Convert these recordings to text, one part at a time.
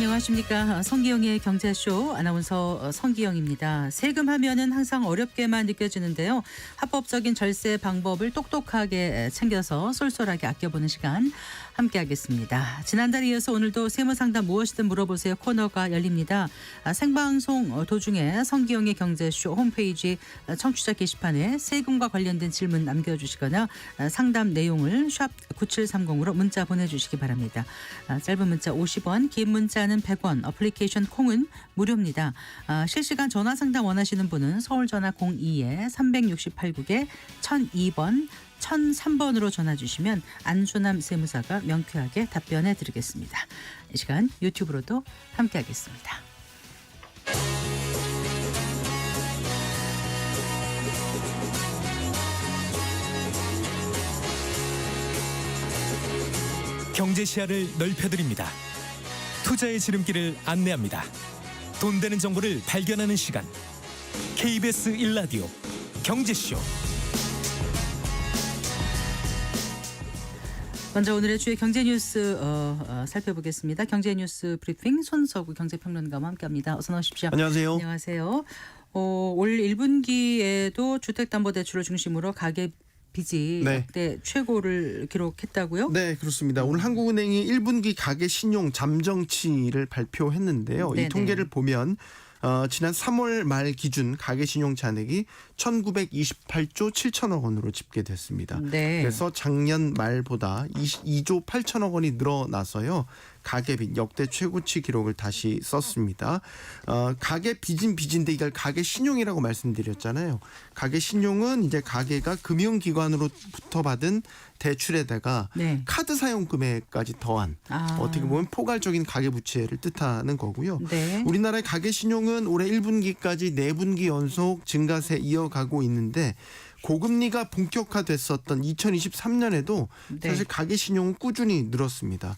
안녕하십니까. 성기영의 경제쇼 아나운서 성기영입니다. 세금하면은 항상 어렵게만 느껴지는데요. 합법적인 절세 방법을 똑똑하게 챙겨서 쏠쏠하게 아껴보는 시간 함께하겠습니다. 지난달에 이어서 오늘도 세무상담 무엇이든 물어보세요 코너가 열립니다. 생방송 도중에 성기영의 경제쇼 홈페이지 청취자 게시판에 세금과 관련된 질문 남겨주시거나 상담 내용을 샵 9730으로 문자 보내주시기 바랍니다. 짧은 문자 50원, 긴 문자는 100원, 어플리케이션 콩은 무료입니다. 실시간 전화 상담 원하시는 분은 서울 전화 02-368국에 1002번 1003번으로 전화 주시면 안순남 세무사가 명쾌하게 답변해 드리겠습니다. 이 시간 유튜브로도 함께하겠습니다. 경제 시야를 넓혀드립니다. 투자의 지름길을 안내합니다. 돈 되는 정보를 발견하는 시간. KBS 1라디오 경제쇼. 먼저 오늘의 주요 경제 뉴스 살펴보겠습니다. 경제 뉴스 브리핑 손석우 경제평론가와 함께합니다. 어서 나오십시오. 안녕하세요. 안녕하세요. 올 1분기에도 주택담보대출을 중심으로 가계 빚이 역대 최고를 기록했다고요? 네, 그렇습니다. 오늘 한국은행이 1분기 가계 신용 잠정치를 발표했는데요. 이 통계를 보면 지난 3월 말 기준 가계 신용 잔액이 1928조 7천억 원으로 집계됐습니다. 네. 그래서 작년 말보다 22조 8천억 원이 늘어나서요. 가계빚 역대 최고치 기록을 다시 썼습니다. 가계 빚은 빚인데 이걸 가계 신용이라고 말씀드렸잖아요. 가계 신용은 이제 가계가 금융기관으로부터 받은 대출에다가 카드 사용 금액까지 더한 어떻게 보면 포괄적인 가계부채를 뜻하는 거고요. 네. 우리나라의 가계 신용은 올해 1분기까지 4분기 연속 증가세 이어가고 있는데 고금리가 본격화됐었던 2023년에도 사실 가계 신용은 꾸준히 늘었습니다.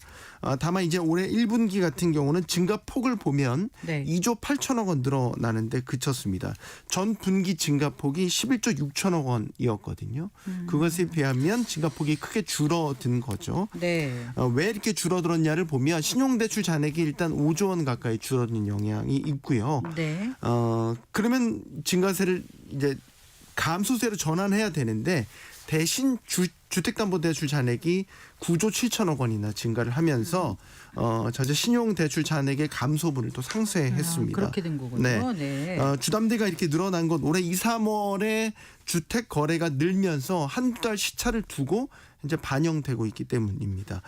다만 이제 올해 1분기 같은 경우는 증가폭을 보면 2조 8천억 원 늘어나는데 그쳤습니다. 전 분기 증가폭이 11조 6천억 원이었거든요. 그것에 비하면 증가폭이 크게 줄어든 거죠. 네. 왜 이렇게 줄어들었냐를 보면 신용대출 잔액이 일단 5조 원 가까이 줄어든 영향이 있고요. 네. 그러면 증가세를 이제 감소세로 전환해야 되는데 대신 주택담보대출 잔액이 9조 7천억 원이나 증가를 하면서 전체 신용대출 잔액의 감소분을 또 상쇄했습니다. 그렇게 된 거군요. 네. 주담대가 이렇게 늘어난 건 올해 2, 3월에 주택 거래가 늘면서 한두 달 시차를 두고 이제 반영되고 있기 때문입니다.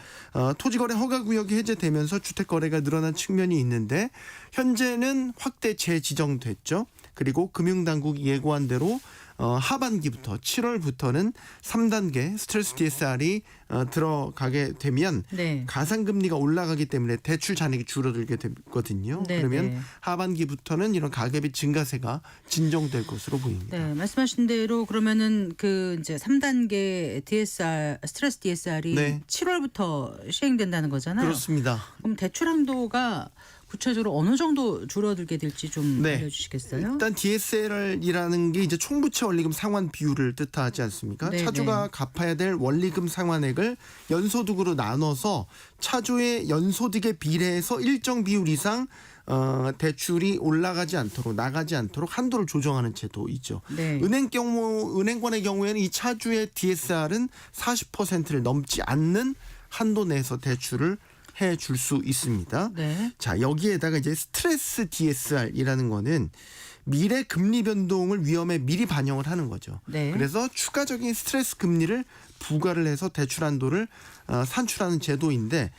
토지거래 허가구역이 해제되면서 주택 거래가 늘어난 측면이 있는데 현재는 확대 재지정됐죠. 그리고 금융당국이 예고한 대로 하반기부터 7월부터는 3단계 스트레스 DSR이 들어가게 되면 가상금리가 올라가기 때문에 대출 잔액이 줄어들게 되거든요. 그러면 하반기부터는 이런 가계빚 증가세가 진정될 것으로 보입니다. 네, 말씀하신 대로 그러면은 그 이제 3단계 DSR 스트레스 DSR이 7월부터 시행된다는 거잖아요. 그렇습니다. 그럼 대출 한도가 구체적으로 어느 정도 줄어들게 될지 좀 알려주시겠어요? 일단 DSR이라는 게 이제 총부채 원리금 상환 비율을 뜻하지 않습니까? 차주가 갚아야 될 원리금 상환액을 연소득으로 나눠서 차주의 연소득에 비례해서 일정 비율 이상 대출이 올라가지 않도록 나가지 않도록 한도를 조정하는 제도이죠. 은행권의 경우에는 이 차주의 DSR은 40%를 넘지 않는 한도 내에서 대출을 해줄 수 있습니다. 자, 여기에다가 이제 스트레스 DSR이라는 거는 미래 금리 변동을 위험에 미리 반영을 하는 거죠. 그래서 추가적인 스트레스 금리를 부과를 해서 대출 한도를 산출하는 제도인데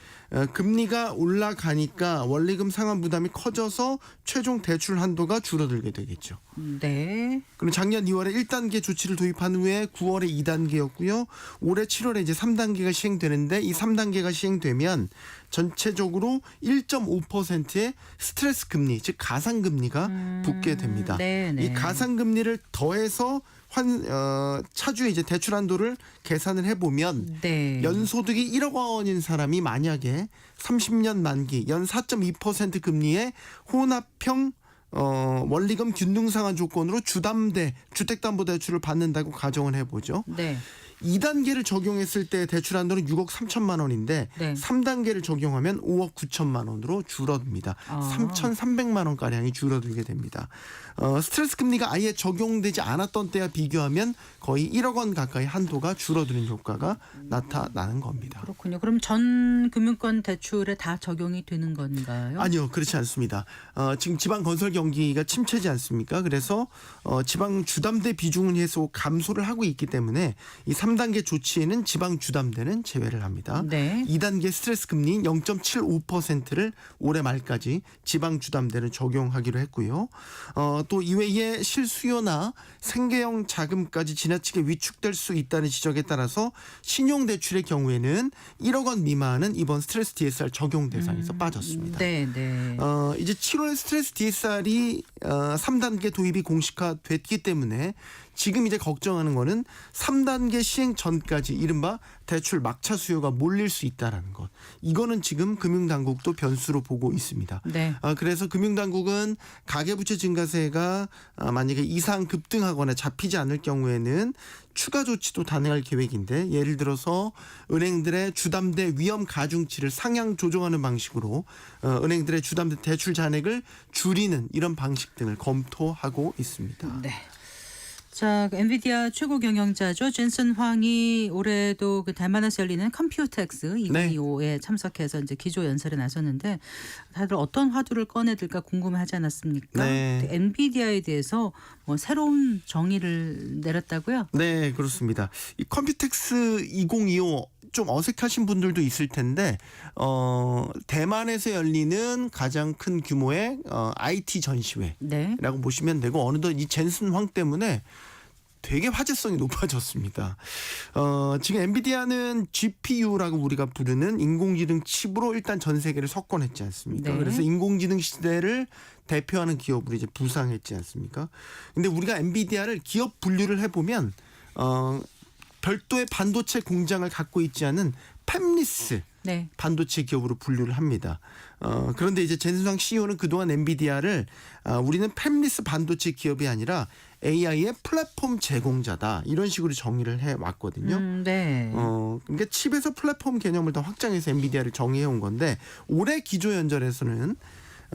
금리가 올라가니까 원리금 상환 부담이 커져서 최종 대출 한도가 줄어들게 되겠죠. 그럼 작년 2월에 1단계 조치를 도입한 후에 9월에 2단계였고요. 올해 7월에 이제 3단계가 시행되는데 이 3단계가 시행되면 전체적으로 1.5%의 스트레스 금리, 즉 가상금리가 붙게 됩니다. 이 가상금리를 더해서 차주의 이제 대출 한도를 계산을 해보면 연소득이 1억 원인 사람이 만약에 30년 만기 연 4.2% 금리의 혼합형 원리금 균등상환 조건으로 주택담보대출을 받는다고 가정을 해보죠. 2단계를 적용했을 때 대출 한도는 6억 3천만 원인데 네. 3단계를 적용하면 5억 9천만 원으로 줄어듭니다. 3,300만 원 가량이 줄어들게 됩니다. 스트레스 금리가 아예 적용되지 않았던 때와 비교하면 거의 1억 원 가까이 한도가 줄어드는 효과가 나타나는 겁니다. 그렇군요. 그럼 전 금융권 대출에 다 적용이 되는 건가요? 아니요, 그렇지 않습니다. 지금 지방 건설 경기가 침체지 않습니까? 그래서 지방 주담대 비중은 계속 감소를 하고 있기 때문에 이 3단계 조치에는 지방 주담대는 제외를 합니다. 네. 2단계 스트레스 금리인 0.75%를 올해 말까지 지방 주담대는 적용하기로 했고요. 또 이외에 실수요나 생계형 자금까지 지나치게 위축될 수 있다는 지적에 따라서 신용대출의 경우에는 1억 원 미만은 이번 스트레스 DSR 적용 대상에서 빠졌습니다. 네, 네. 이제 7월 스트레스 DSR이 3단계 도입이 공식화됐기 때문에 지금 이제 걱정하는 거는 3단계 시행 전까지 이른바 대출 막차 수요가 몰릴 수 있다라는 것. 이거는 지금 금융당국도 변수로 보고 있습니다. 네. 그래서 금융당국은 가계부채 증가세가 만약에 이상 급등하거나 잡히지 않을 경우에는 추가 조치도 단행할 계획인데 예를 들어서 은행들의 주담대 위험 가중치를 상향 조정하는 방식으로 은행들의 주담대 대출 잔액을 줄이는 이런 방식 등을 검토하고 있습니다. 네. 자, 엔비디아 최고 경영자죠. 젠슨 황이 올해도 그 대만에서 열리는 컴퓨텍스 2025에 참석해서 이제 기조 연설에 나섰는데 다들 어떤 화두를 꺼내들까 궁금하지 않았습니까? 네. 엔비디아에 대해서 뭐 새로운 정의를 내렸다고요? 네, 그렇습니다. 이 컴퓨텍스 2025 좀 어색하신 분들도 있을 텐데 대만에서 열리는 가장 큰 규모의 IT 전시회라고 네. 보시면 되고 어느덧 이 젠슨 황 때문에 되게 화제성이 높아졌습니다. 지금 엔비디아는 GPU라고 우리가 부르는 인공지능 칩으로 일단 전 세계를 석권했지 않습니까? 네. 그래서 인공지능 시대를 대표하는 기업으로 이제 부상했지 않습니까? 근데 우리가 엔비디아를 기업 분류를 해보면 별도의 반도체 공장을 갖고 있지 않은 팹리스 네. 반도체 기업으로 분류를 합니다. 그런데 이제 젠슨 CEO는 그동안 엔비디아를 우리는 팹리스 반도체 기업이 아니라 AI의 플랫폼 제공자다 이런 식으로 정의를 해왔거든요. 네. 그러니까 칩에서 플랫폼 개념을 더 확장해서 엔비디아를 정의해온 건데 올해 기조연설에서는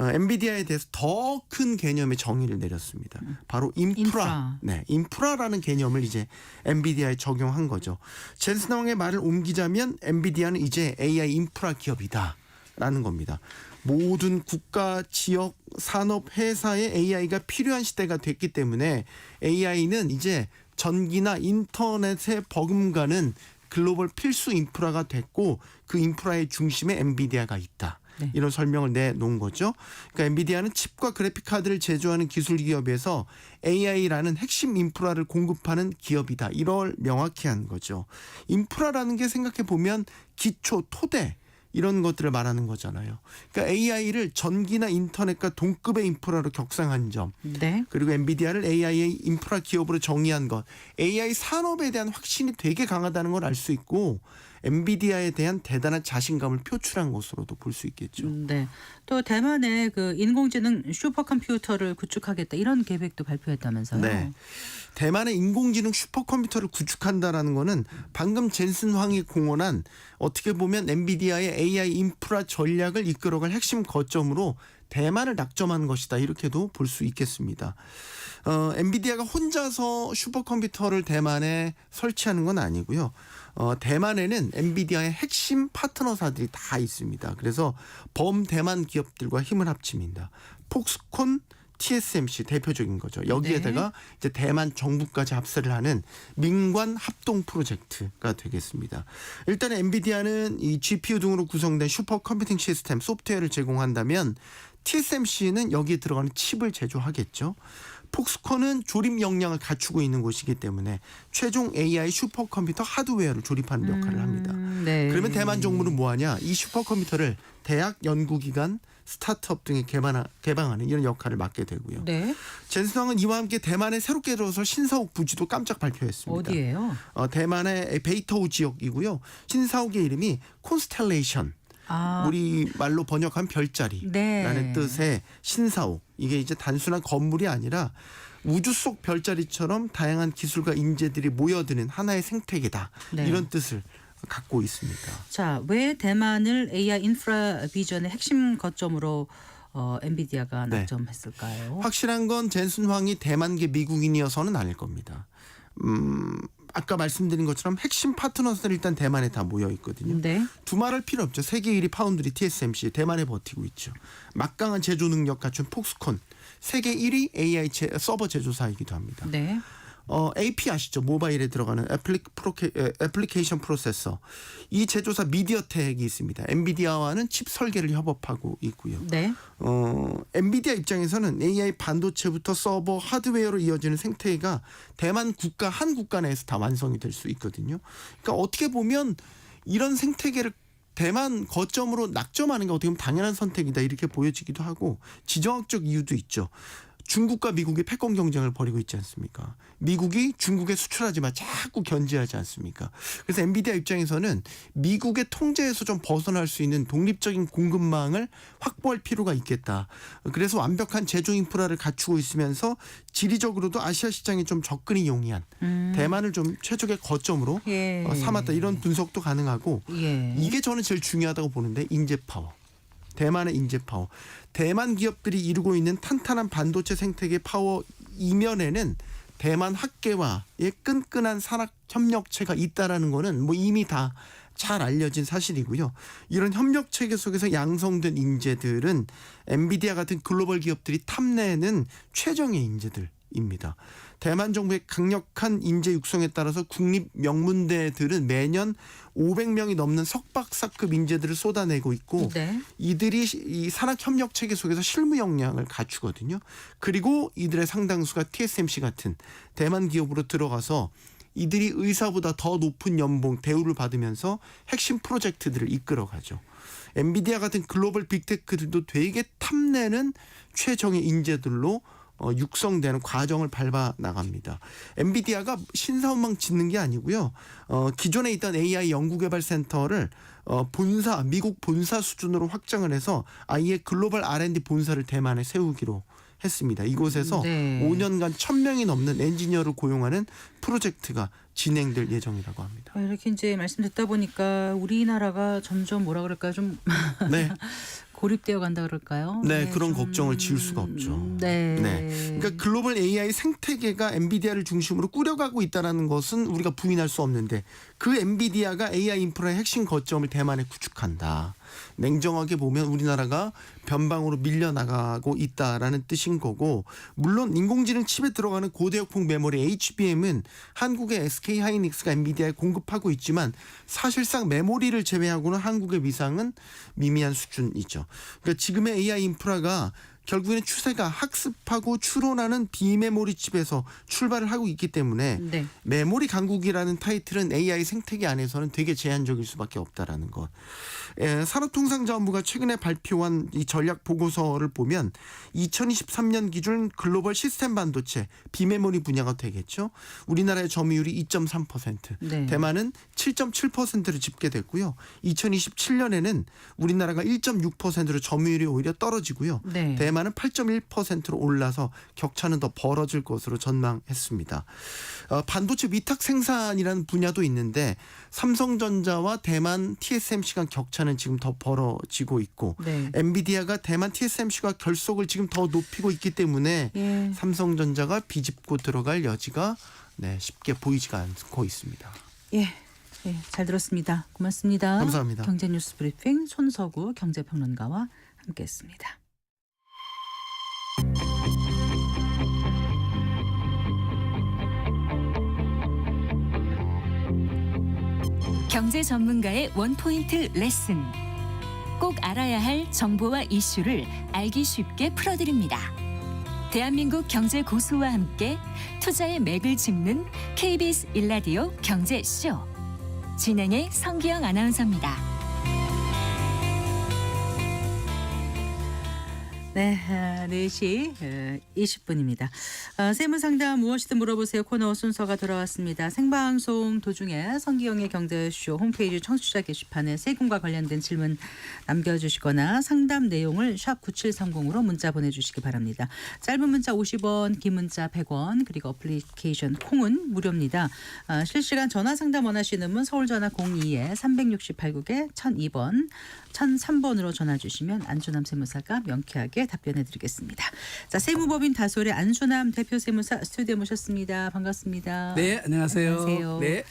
엔비디아에 대해서 더 큰 개념의 정의를 내렸습니다. 바로 인프라. 네, 인프라라는 개념을 이제 엔비디아에 적용한 거죠. 젠슨 황의 말을 옮기자면 엔비디아는 이제 AI 인프라 기업이다라는 겁니다. 모든 국가, 지역, 산업, 회사에 AI가 필요한 시대가 됐기 때문에 AI는 이제 전기나 인터넷에 버금가는 글로벌 필수 인프라가 됐고 그 인프라의 중심에 엔비디아가 있다. 네. 이런 설명을 내놓은 거죠. 그러니까 엔비디아는 칩과 그래픽 카드를 제조하는 기술 기업에서 AI라는 핵심 인프라를 공급하는 기업이다. 이걸 명확히 한 거죠. 인프라라는 게 생각해 보면 기초, 토대 이런 것들을 말하는 거잖아요. 그러니까 AI를 전기나 인터넷과 동급의 인프라로 격상한 점. 네. 그리고 엔비디아를 AI의 인프라 기업으로 정의한 것. AI 산업에 대한 확신이 되게 강하다는 걸 알 수 있고 엔비디아에 대한 대단한 자신감을 표출한 것으로도 볼 수 있겠죠. 네. 또 대만의 그 인공지능 슈퍼컴퓨터를 구축하겠다 이런 계획도 발표했다면서요. 네. 대만의 인공지능 슈퍼컴퓨터를 구축한다라는 거는 방금 젠슨 황이 공언한 어떻게 보면 엔비디아의 AI 인프라 전략을 이끌어갈 핵심 거점으로 대만을 낙점한 것이다. 이렇게도 볼 수 있겠습니다. 엔비디아가 혼자서 슈퍼컴퓨터를 대만에 설치하는 건 아니고요. 대만에는 엔비디아의 핵심 파트너사들이 다 있습니다. 그래서 범대만 기업들과 힘을 합칩니다. 폭스콘, TSMC 대표적인 거죠. 여기에다가 이제 대만 정부까지 합세를 하는 민관 합동 프로젝트가 되겠습니다. 일단 엔비디아는 이 GPU 등으로 구성된 슈퍼컴퓨팅 시스템 소프트웨어를 제공한다면 TSMC는 여기에 들어가는 칩을 제조하겠죠. 폭스콘은 조립 역량을 갖추고 있는 곳이기 때문에 최종 AI 슈퍼컴퓨터 하드웨어를 조립하는 역할을 합니다. 네. 그러면 대만 정부는 뭐하냐? 이 슈퍼컴퓨터를 대학, 연구기관, 스타트업 등에 개방하는 이런 역할을 맡게 되고요. 네. 젠슨 황은 이와 함께 대만에 새롭게 들어설 신사옥 부지도 깜짝 발표했습니다. 어디예요? 대만의 베이터우 지역이고요. 신사옥의 이름이 콘스텔레이션. 우리 말로 번역한 별자리라는 네. 뜻의 신사옥. 이게 이제 단순한 건물이 아니라 우주 속 별자리처럼 다양한 기술과 인재들이 모여드는 하나의 생태계다. 네. 이런 뜻을 갖고 있습니다. 자, 왜 대만을 AI 인프라 비전의 핵심 거점으로 엔비디아가 네. 낙점했을까요? 확실한 건 젠슨 황이 대만계 미국인이어서는 아닐 겁니다. 아까 말씀드린 것처럼 핵심 파트너들은 일단 대만에 다 모여 있거든요. 네. 두말할 필요 없죠. 세계 1위 파운드리 TSMC 대만에 버티고 있죠. 막강한 제조 능력 갖춘 폭스콘 세계 1위 AI 서버 제조사이기도 합니다. 네. AP 아시죠? 모바일에 들어가는 애플리케이션 프로세서. 이 제조사 미디어텍이 있습니다. 엔비디아와는 칩 설계를 협업하고 있고요. 네. 엔비디아 입장에서는 AI 반도체부터 서버, 하드웨어로 이어지는 생태계가 대만 국가 한 국가 내에서 다 완성이 될 수 있거든요. 그러니까 어떻게 보면 이런 생태계를 대만 거점으로 낙점하는 게 어떻게 보면 당연한 선택이다 이렇게 보여지기도 하고 지정학적 이유도 있죠. 중국과 미국이 패권 경쟁을 벌이고 있지 않습니까? 미국이 중국에 수출하지 마 자꾸 견제하지 않습니까? 그래서 엔비디아 입장에서는 미국의 통제에서 좀 벗어날 수 있는 독립적인 공급망을 확보할 필요가 있겠다. 그래서 완벽한 제조 인프라를 갖추고 있으면서 지리적으로도 아시아 시장에 좀 접근이 용이한 대만을 좀 최적의 거점으로 예. 삼았다. 이런 분석도 가능하고 예. 이게 저는 제일 중요하다고 보는데 인재 파워. 대만의 인재 파워. 대만 기업들이 이루고 있는 탄탄한 반도체 생태계 파워 이면에는 대만 학계와의 끈끈한 산학 협력체가 있다라는 거는 뭐 이미 다 잘 알려진 사실이고요. 이런 협력 체계 속에서 양성된 인재들은 엔비디아 같은 글로벌 기업들이 탐내는 최정의 인재들입니다. 대만 정부의 강력한 인재 육성에 따라서 국립 명문대들은 매년 500명이 넘는 석박사급 인재들을 쏟아내고 있고 네. 이들이 이 산학협력 체계 속에서 실무 역량을 갖추거든요. 그리고 이들의 상당수가 TSMC 같은 대만 기업으로 들어가서 이들이 의사보다 더 높은 연봉 대우를 받으면서 핵심 프로젝트들을 이끌어가죠. 엔비디아 같은 글로벌 빅테크들도 되게 탐내는 최정의 인재들로 육성되는 과정을 밟아 나갑니다. 엔비디아가 신사업망 짓는 게 아니고요. 기존에 있던 AI 연구개발센터를 미국 본사 수준으로 확장을 해서 아예 글로벌 R&D 본사를 대만에 세우기로 했습니다. 이곳에서 네. 5년간 1,000명이 넘는 엔지니어를 고용하는 프로젝트가 진행될 예정이라고 합니다. 이렇게 이제 말씀 듣다 보니까 우리나라가 점점 뭐라 그럴까요? 좀 네. 고립되어 간다 그럴까요? 네, 그런 걱정을 지울 수가 없죠. 네. 그러니까 글로벌 AI 생태계가 엔비디아를 중심으로 꾸려가고 있다는 것은 우리가 부인할 수 없는데 그 엔비디아가 AI 인프라의 핵심 거점을 대만에 구축한다. 냉정하게 보면 우리나라가 변방으로 밀려나가고 있다라는 뜻인 거고 물론 인공지능 칩에 들어가는 고대역폭 메모리 HBM은 한국의 SK하이닉스가 엔비디아에 공급하고 있지만 사실상 메모리를 제외하고는 한국의 위상은 미미한 수준이죠. 그러니까 지금의 AI 인프라가 결국에는 추세가 학습하고 추론하는 비메모리 칩에서 출발을 하고 있기 때문에 네. 메모리 강국이라는 타이틀은 AI 생태계 안에서는 되게 제한적일 수밖에 없다라는 것. 산업통상자원부가 최근에 발표한 이 전략 보고서를 보면 2023년 기준 글로벌 시스템 반도체 비메모리 분야가 되겠죠. 우리나라의 점유율이 2.3%, 네. 대만은 7.7%로 집계됐고요. 2027년에는 우리나라가 1.6%로 점유율이 오히려 떨어지고요. 네. 대만은 8.1%로 올라서 격차는 더 벌어질 것으로 전망했습니다. 반도체 위탁 생산이라는 분야도 있는데 삼성전자와 대만 TSMC가 격차는 지금 더 벌어지고 있고 네. 엔비디아가 대만 TSMC가 결속을 지금 더 높이고 있기 때문에 예. 삼성전자가 비집고 들어갈 여지가 쉽게 보이지가 않고 있습니다. 예. 예, 잘 들었습니다. 고맙습니다. 감사합니다. 경제뉴스 브리핑 손서구 경제평론가와 함께했습니다. 경제 전문가의 원포인트 레슨. 꼭 알아야 할 정보와 이슈를 알기 쉽게 풀어드립니다. 대한민국 경제 고수와 함께 투자의 맥을 짚는 KBS 1라디오 경제쇼. 진행의 성기영 아나운서입니다. 네, 4시 20분입니다. 세무상담 무엇이든 물어보세요 코너 순서가 돌아왔습니다. 생방송 도중에 성기영의 경제쇼 홈페이지 청취자 게시판에 세금과 관련된 질문 남겨주시거나 상담 내용을 샵 9730으로 문자 보내주시기 바랍니다. 짧은 문자 50원, 긴 문자 100원, 그리고 어플리케이션 콩은 무료입니다. 실시간 전화 상담 원하시는 분 서울전화 02-368국에 1002번, 1003번으로 전화 주시면 안준남 세무사가 명쾌하게 답변해 드리겠습니다. 자, 세무법인 다솔의 안준남 대표 세무사 스튜디오에 모셨습니다. 반갑습니다. 네, 안녕하세요. 안녕하세요. 네.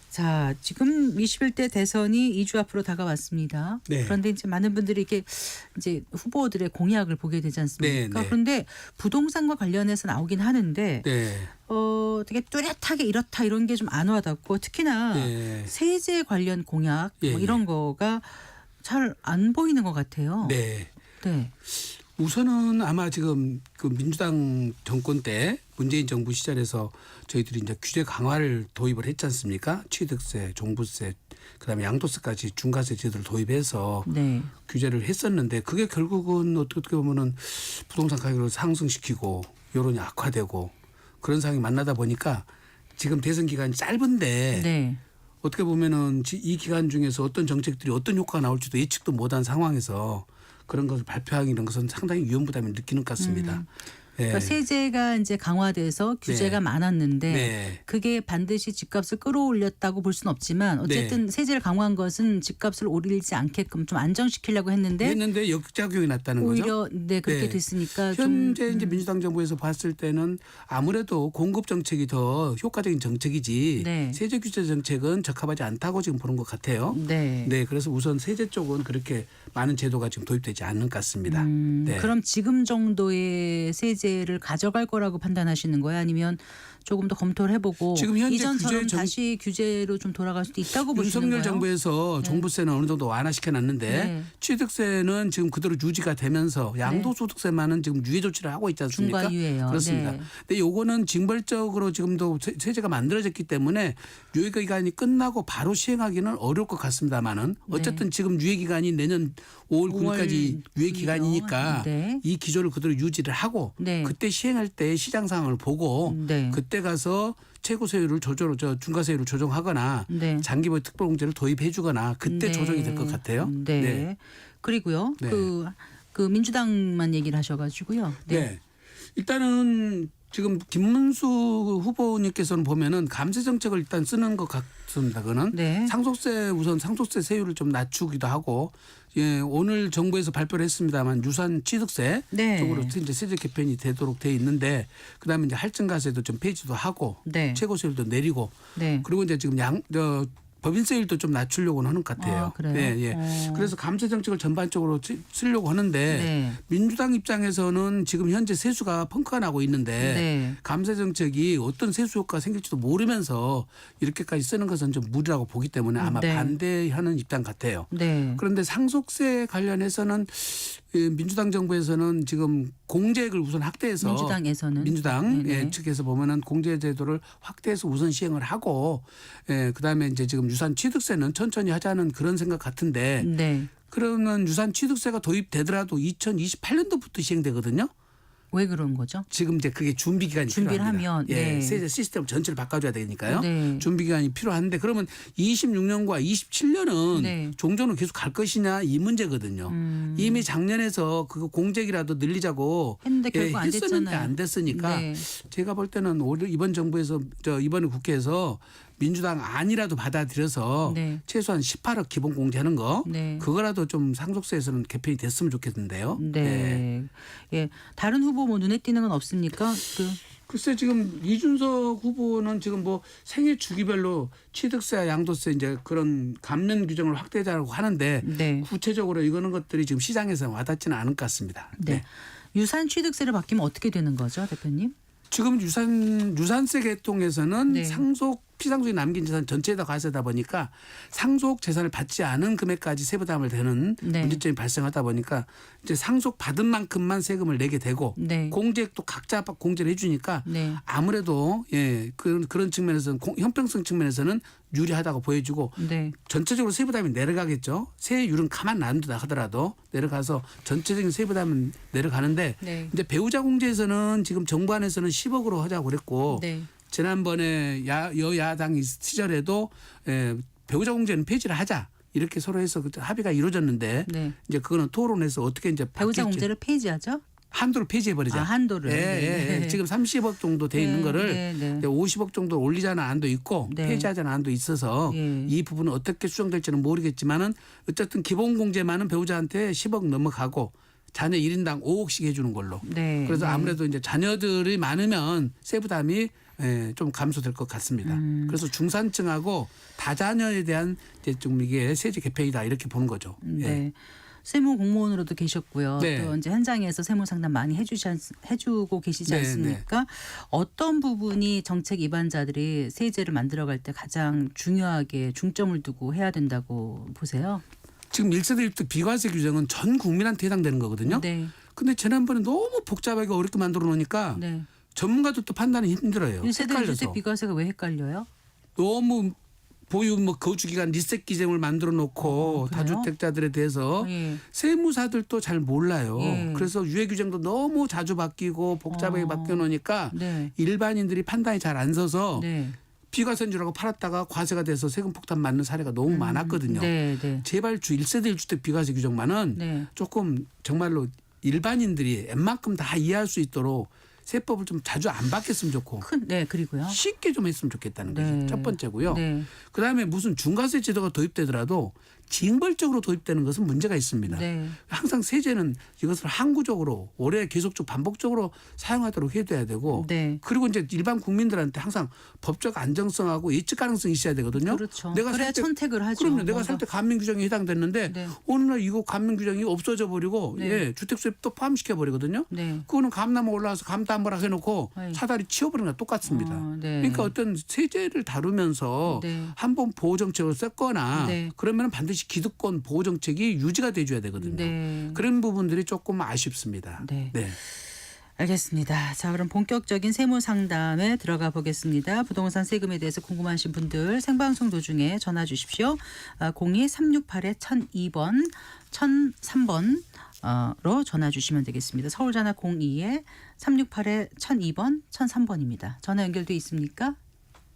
자, 지금 21대 대선이 2주 앞으로 다가왔습니다. 네. 그런데 이제 많은 분들이 이게 이제 후보들의 공약을 보게 되지 않습니까? 네, 네. 그런데 부동산과 관련해서 나오긴 하는데 네. 되게 뚜렷하게 이렇다 이런 게 좀 안 와닿고 특히나 네. 세제 관련 공약 예, 뭐 이런 거가 잘 안 보이는 것 같아요. 네. 네. 우선은 아마 지금 그 민주당 정권 때 문재인 정부 시절에서 저희들이 이제 규제 강화를 도입을 했지 않습니까? 취득세, 종부세, 그다음에 양도세까지 중과세 제도를 도입해서 네. 규제를 했었는데 그게 결국은 어떻게 보면은 부동산 가격을 상승시키고 여론이 악화되고 그런 상황이 만나다 보니까 지금 대선 기간이 짧은데 네. 어떻게 보면은 이 기간 중에서 어떤 정책들이 어떤 효과가 나올지도 예측도 못한 상황에서 그런 것을 발표하기 이런 것은 상당히 위험 부담을 느끼는 것 같습니다. 예. 그러니까 세제가 이제 강화돼서 규제가 네. 많았는데 네. 그게 반드시 집값을 끌어올렸다고 볼 수는 없지만 어쨌든 네. 세제를 강화한 것은 집값을 오르지 않게끔 좀 안정시키려고 했는데 역작용이 났다는 거죠. 오히려 네 그렇게 네. 됐으니까 현재 좀 이제 민주당 정부에서 봤을 때는 아무래도 공급 정책이 더 효과적인 정책이지 네. 세제 규제 정책은 적합하지 않다고 지금 보는 것 같아요. 네. 네, 그래서 우선 세제 쪽은 그렇게 많은 제도가 지금 도입되지 않는 것 같습니다. 네. 그럼 지금 정도의 세제를 가져갈 거라고 판단하시는 거예요? 아니면 조금 더 검토를 해보고 지금 현재 이전처럼 규제 다시 규제로 좀 돌아갈 수도 있다고 보시는 윤석열 거예요? 정부에서 종부세는 어느 정도 완화시켜 놨는데 네. 취득세는 지금 그대로 유지가 되면서 양도소득세만은 지금 유예 조치를 하고 있지 않습니까? 중과유예요. 그렇습니다. 네. 근데 요거는 징벌적으로 지금도 세제가 만들어졌기 때문에 유예 기간이 끝나고 바로 시행하기는 어려울 것 같습니다만은 어쨌든 지금 유예 기간이 내년 5월 9일까지 유예 기간이니까 네. 이 기조를 그대로 유지를 하고 네. 그때 시행할 때 시장 상황을 보고 네. 그때 가서 최고세율을 중과세율을 조정하거나 네. 장기보유 특별공제를 도입해주거나 그때 네. 조정이 될 것 같아요. 네. 그리고요. 네. 그 민주당만 얘기를 하셔가지고요. 네. 일단은 지금 김문수 후보님께서는 보면은 감세 정책을 일단 쓰는 것 같습니다. 그거는 네. 상속세 세율을 좀 낮추기도 하고 예, 오늘 정부에서 발표를 했습니다만 유산 취득세 네. 쪽으로 이제 세제 개편이 되도록 돼 있는데 그다음에 이제 할증가세도 좀 폐지도 하고 네. 최고세율도 내리고 네. 그리고 이제 지금 법인세율도 좀 낮추려고는 하는 것 같아요. 아, 그래요? 예, 예. 그래서 감세 정책을 전반적으로 쓰려고 하는데 네. 민주당 입장에서는 지금 현재 세수가 펑크가 나고 있는데 네. 감세 정책이 어떤 세수 효과가 생길지도 모르면서 이렇게까지 쓰는 것은 좀 무리라고 보기 때문에 아마 네. 반대하는 입장 같아요. 네. 그런데 상속세 관련해서는 민주당 정부에서는 지금 공제액을 우선 확대해서 민주당 네네. 예, 측에서 보면은 공제 제도를 확대해서 우선 시행을 하고 그다음에 이제 지금 유산 취득세는 천천히 하자는 그런 생각 같은데 네. 그러면 유산 취득세가 도입되더라도 2028년도부터 시행되거든요. 왜 그런 거죠? 지금 이제 그게 준비 기간이 준비를 필요합니다. 하면, 예, 네. 세제 시스템 전체를 바꿔줘야 되니까요. 네. 준비 기간이 필요한데 그러면 26년과 27년은 네. 종전은 계속 갈 것이냐 이 문제거든요. 이미 작년에서 그 공제기라도 늘리자고 했는데 결국 안 했었는데 됐잖아요. 안 됐으니까 네. 제가 볼 때는 오히려 이번 정부에서 이번에 국회에서 민주당 안이라도 받아들여서 네. 최소한 18억 기본 공제하는 거 네. 그거라도 좀 상속세에서는 개편이 됐으면 좋겠는데요. 네. 예. 다른 후보 뭐 눈에 띄는 건 없습니까? 글쎄 지금 이준석 후보는 지금 뭐 생애 주기별로 취득세와 양도세 이제 그런 감면 규정을 확대하자고 하는데 네. 구체적으로 이거는 것들이 지금 시장에서 와닿지는 않을 것 같습니다. 네. 유산 취득세를 바뀌면 어떻게 되는 거죠, 대표님? 지금 유산세 계통에서는 네. 상속 피상속이 남긴 재산 전체에다 과세하다 보니까 상속 재산을 받지 않은 금액까지 세부담을 대는 네. 문제점이 발생하다 보니까 이제 상속 받은 만큼만 세금을 내게 되고 네. 공제액도 각자 공제를 해주니까 네. 아무래도 예 그런 측면에서는 형평성 측면에서는 유리하다고 보여지고 네. 전체적으로 세부담이 내려가겠죠. 세율은 가만 놔둔다 하더라도 내려가서 전체적인 세부담은 내려가는데 네. 이제 배우자 공제에서는 지금 정부 안에서는 10억으로 하자고 그랬고 네. 지난번에 여야당 시절에도 배우자 공제는 폐지를 하자 이렇게 서로 해서 합의가 이루어졌는데 네. 이제 그거는 토론에서 어떻게 이제 배우자 바뀔지. 공제를 폐지하죠? 한도를 폐지해 버리자. 아, 한도를. 예, 네. 예. 지금 30억 정도 돼 있는 네, 거를 네, 네. 이제 50억 정도 올리자는 안도 있고 네. 폐지하자는 안도 있어서 예. 이 부분은 어떻게 수정될지는 모르겠지만은 어쨌든 기본 공제만은 배우자한테 10억 넘어가고 자녀 1인당 5억씩 해주는 걸로. 네. 그래서 네. 아무래도 이제 자녀들이 많으면 세부담이 좀 감소될 것 같습니다. 그래서 중산층하고 다자녀에 대한 이제 좀 이게 세제 개편이다 이렇게 보는 거죠. 네. 예. 세무 공무원으로도 계셨고요. 네. 또 이제 현장에서 세무 상담 많이 해주고 계시지 네, 않습니까? 어떤 부분이 정책 위반자들이 세제를 만들어갈 때 가장 중요하게 중점을 두고 해야 된다고 보세요? 지금 1세대 1등 비과세 규정은 전 국민한테 해당되는 거거든요. 네. 근데 지난번에 너무 복잡하게 어렵게 만들어 놓으니까 네. 전문가들도 판단이 힘들어요. 1세대 헷갈려서. 1주택 비과세가 왜 헷갈려요? 너무 보유 거주 기간 리셋 기준을 만들어 놓고 그래요? 다주택자들에 대해서 예. 세무사들도 잘 몰라요. 예. 그래서 유예 규정도 너무 자주 바뀌고 복잡하게 바뀌어 놓으니까 네. 일반인들이 판단이 잘 안 서서 네. 비과세인 줄 알고 팔았다가 과세가 돼서 세금 폭탄 맞는 사례가 너무 많았거든요. 네. 네. 제발 1세대 1주택 비과세 규정만은 네. 조금 정말로 일반인들이 웬만큼 다 이해할 수 있도록 세법을 좀 자주 안 바뀌었으면 좋고 네. 그리고요. 쉽게 좀 했으면 좋겠다는 네. 것이 첫 번째고요. 네. 그다음에 무슨 중과세 제도가 도입되더라도 징벌적으로 도입되는 것은 문제가 있습니다. 네. 항상 세제는 이것을 항구적으로 오래 계속적 반복적으로 사용하도록 해둬야 되고 네. 그리고 이제 일반 국민들한테 항상 법적 안정성하고 예측 가능성이 있어야 되거든요. 그렇죠. 내가 그래야 살 때- 선택을 하죠. 그럼요. 내가 뭔가. 살 때 감면 규정에 해당됐는데 네. 어느 날 이거 감면 규정이 없어져 버리고 네. 예, 주택수에 또 포함시켜 버리거든요. 네. 그거는 감나무 올라와서 감담보라 해놓고 네. 사다리 치워버리는 거 똑같습니다. 네. 그러니까 어떤 세제를 다루면서 네. 한번 보호 정책을 썼거나 네. 그러면 반드시 기득권 보호 정책이 유지가 돼줘야 되거든요. 네. 그런 부분들이 조금 아쉽습니다. 네. 알겠습니다. 자, 그럼 본격적인 세무 상담에 들어가 보겠습니다. 부동산 세금에 대해서 궁금하신 분들 생방송 도중에 전화 주십시오. 02-368-1002번, 1003번로 전화 주시면 되겠습니다. 서울 전화 02-368-1002번, 1003번입니다. 전화 연결돼 있습니까?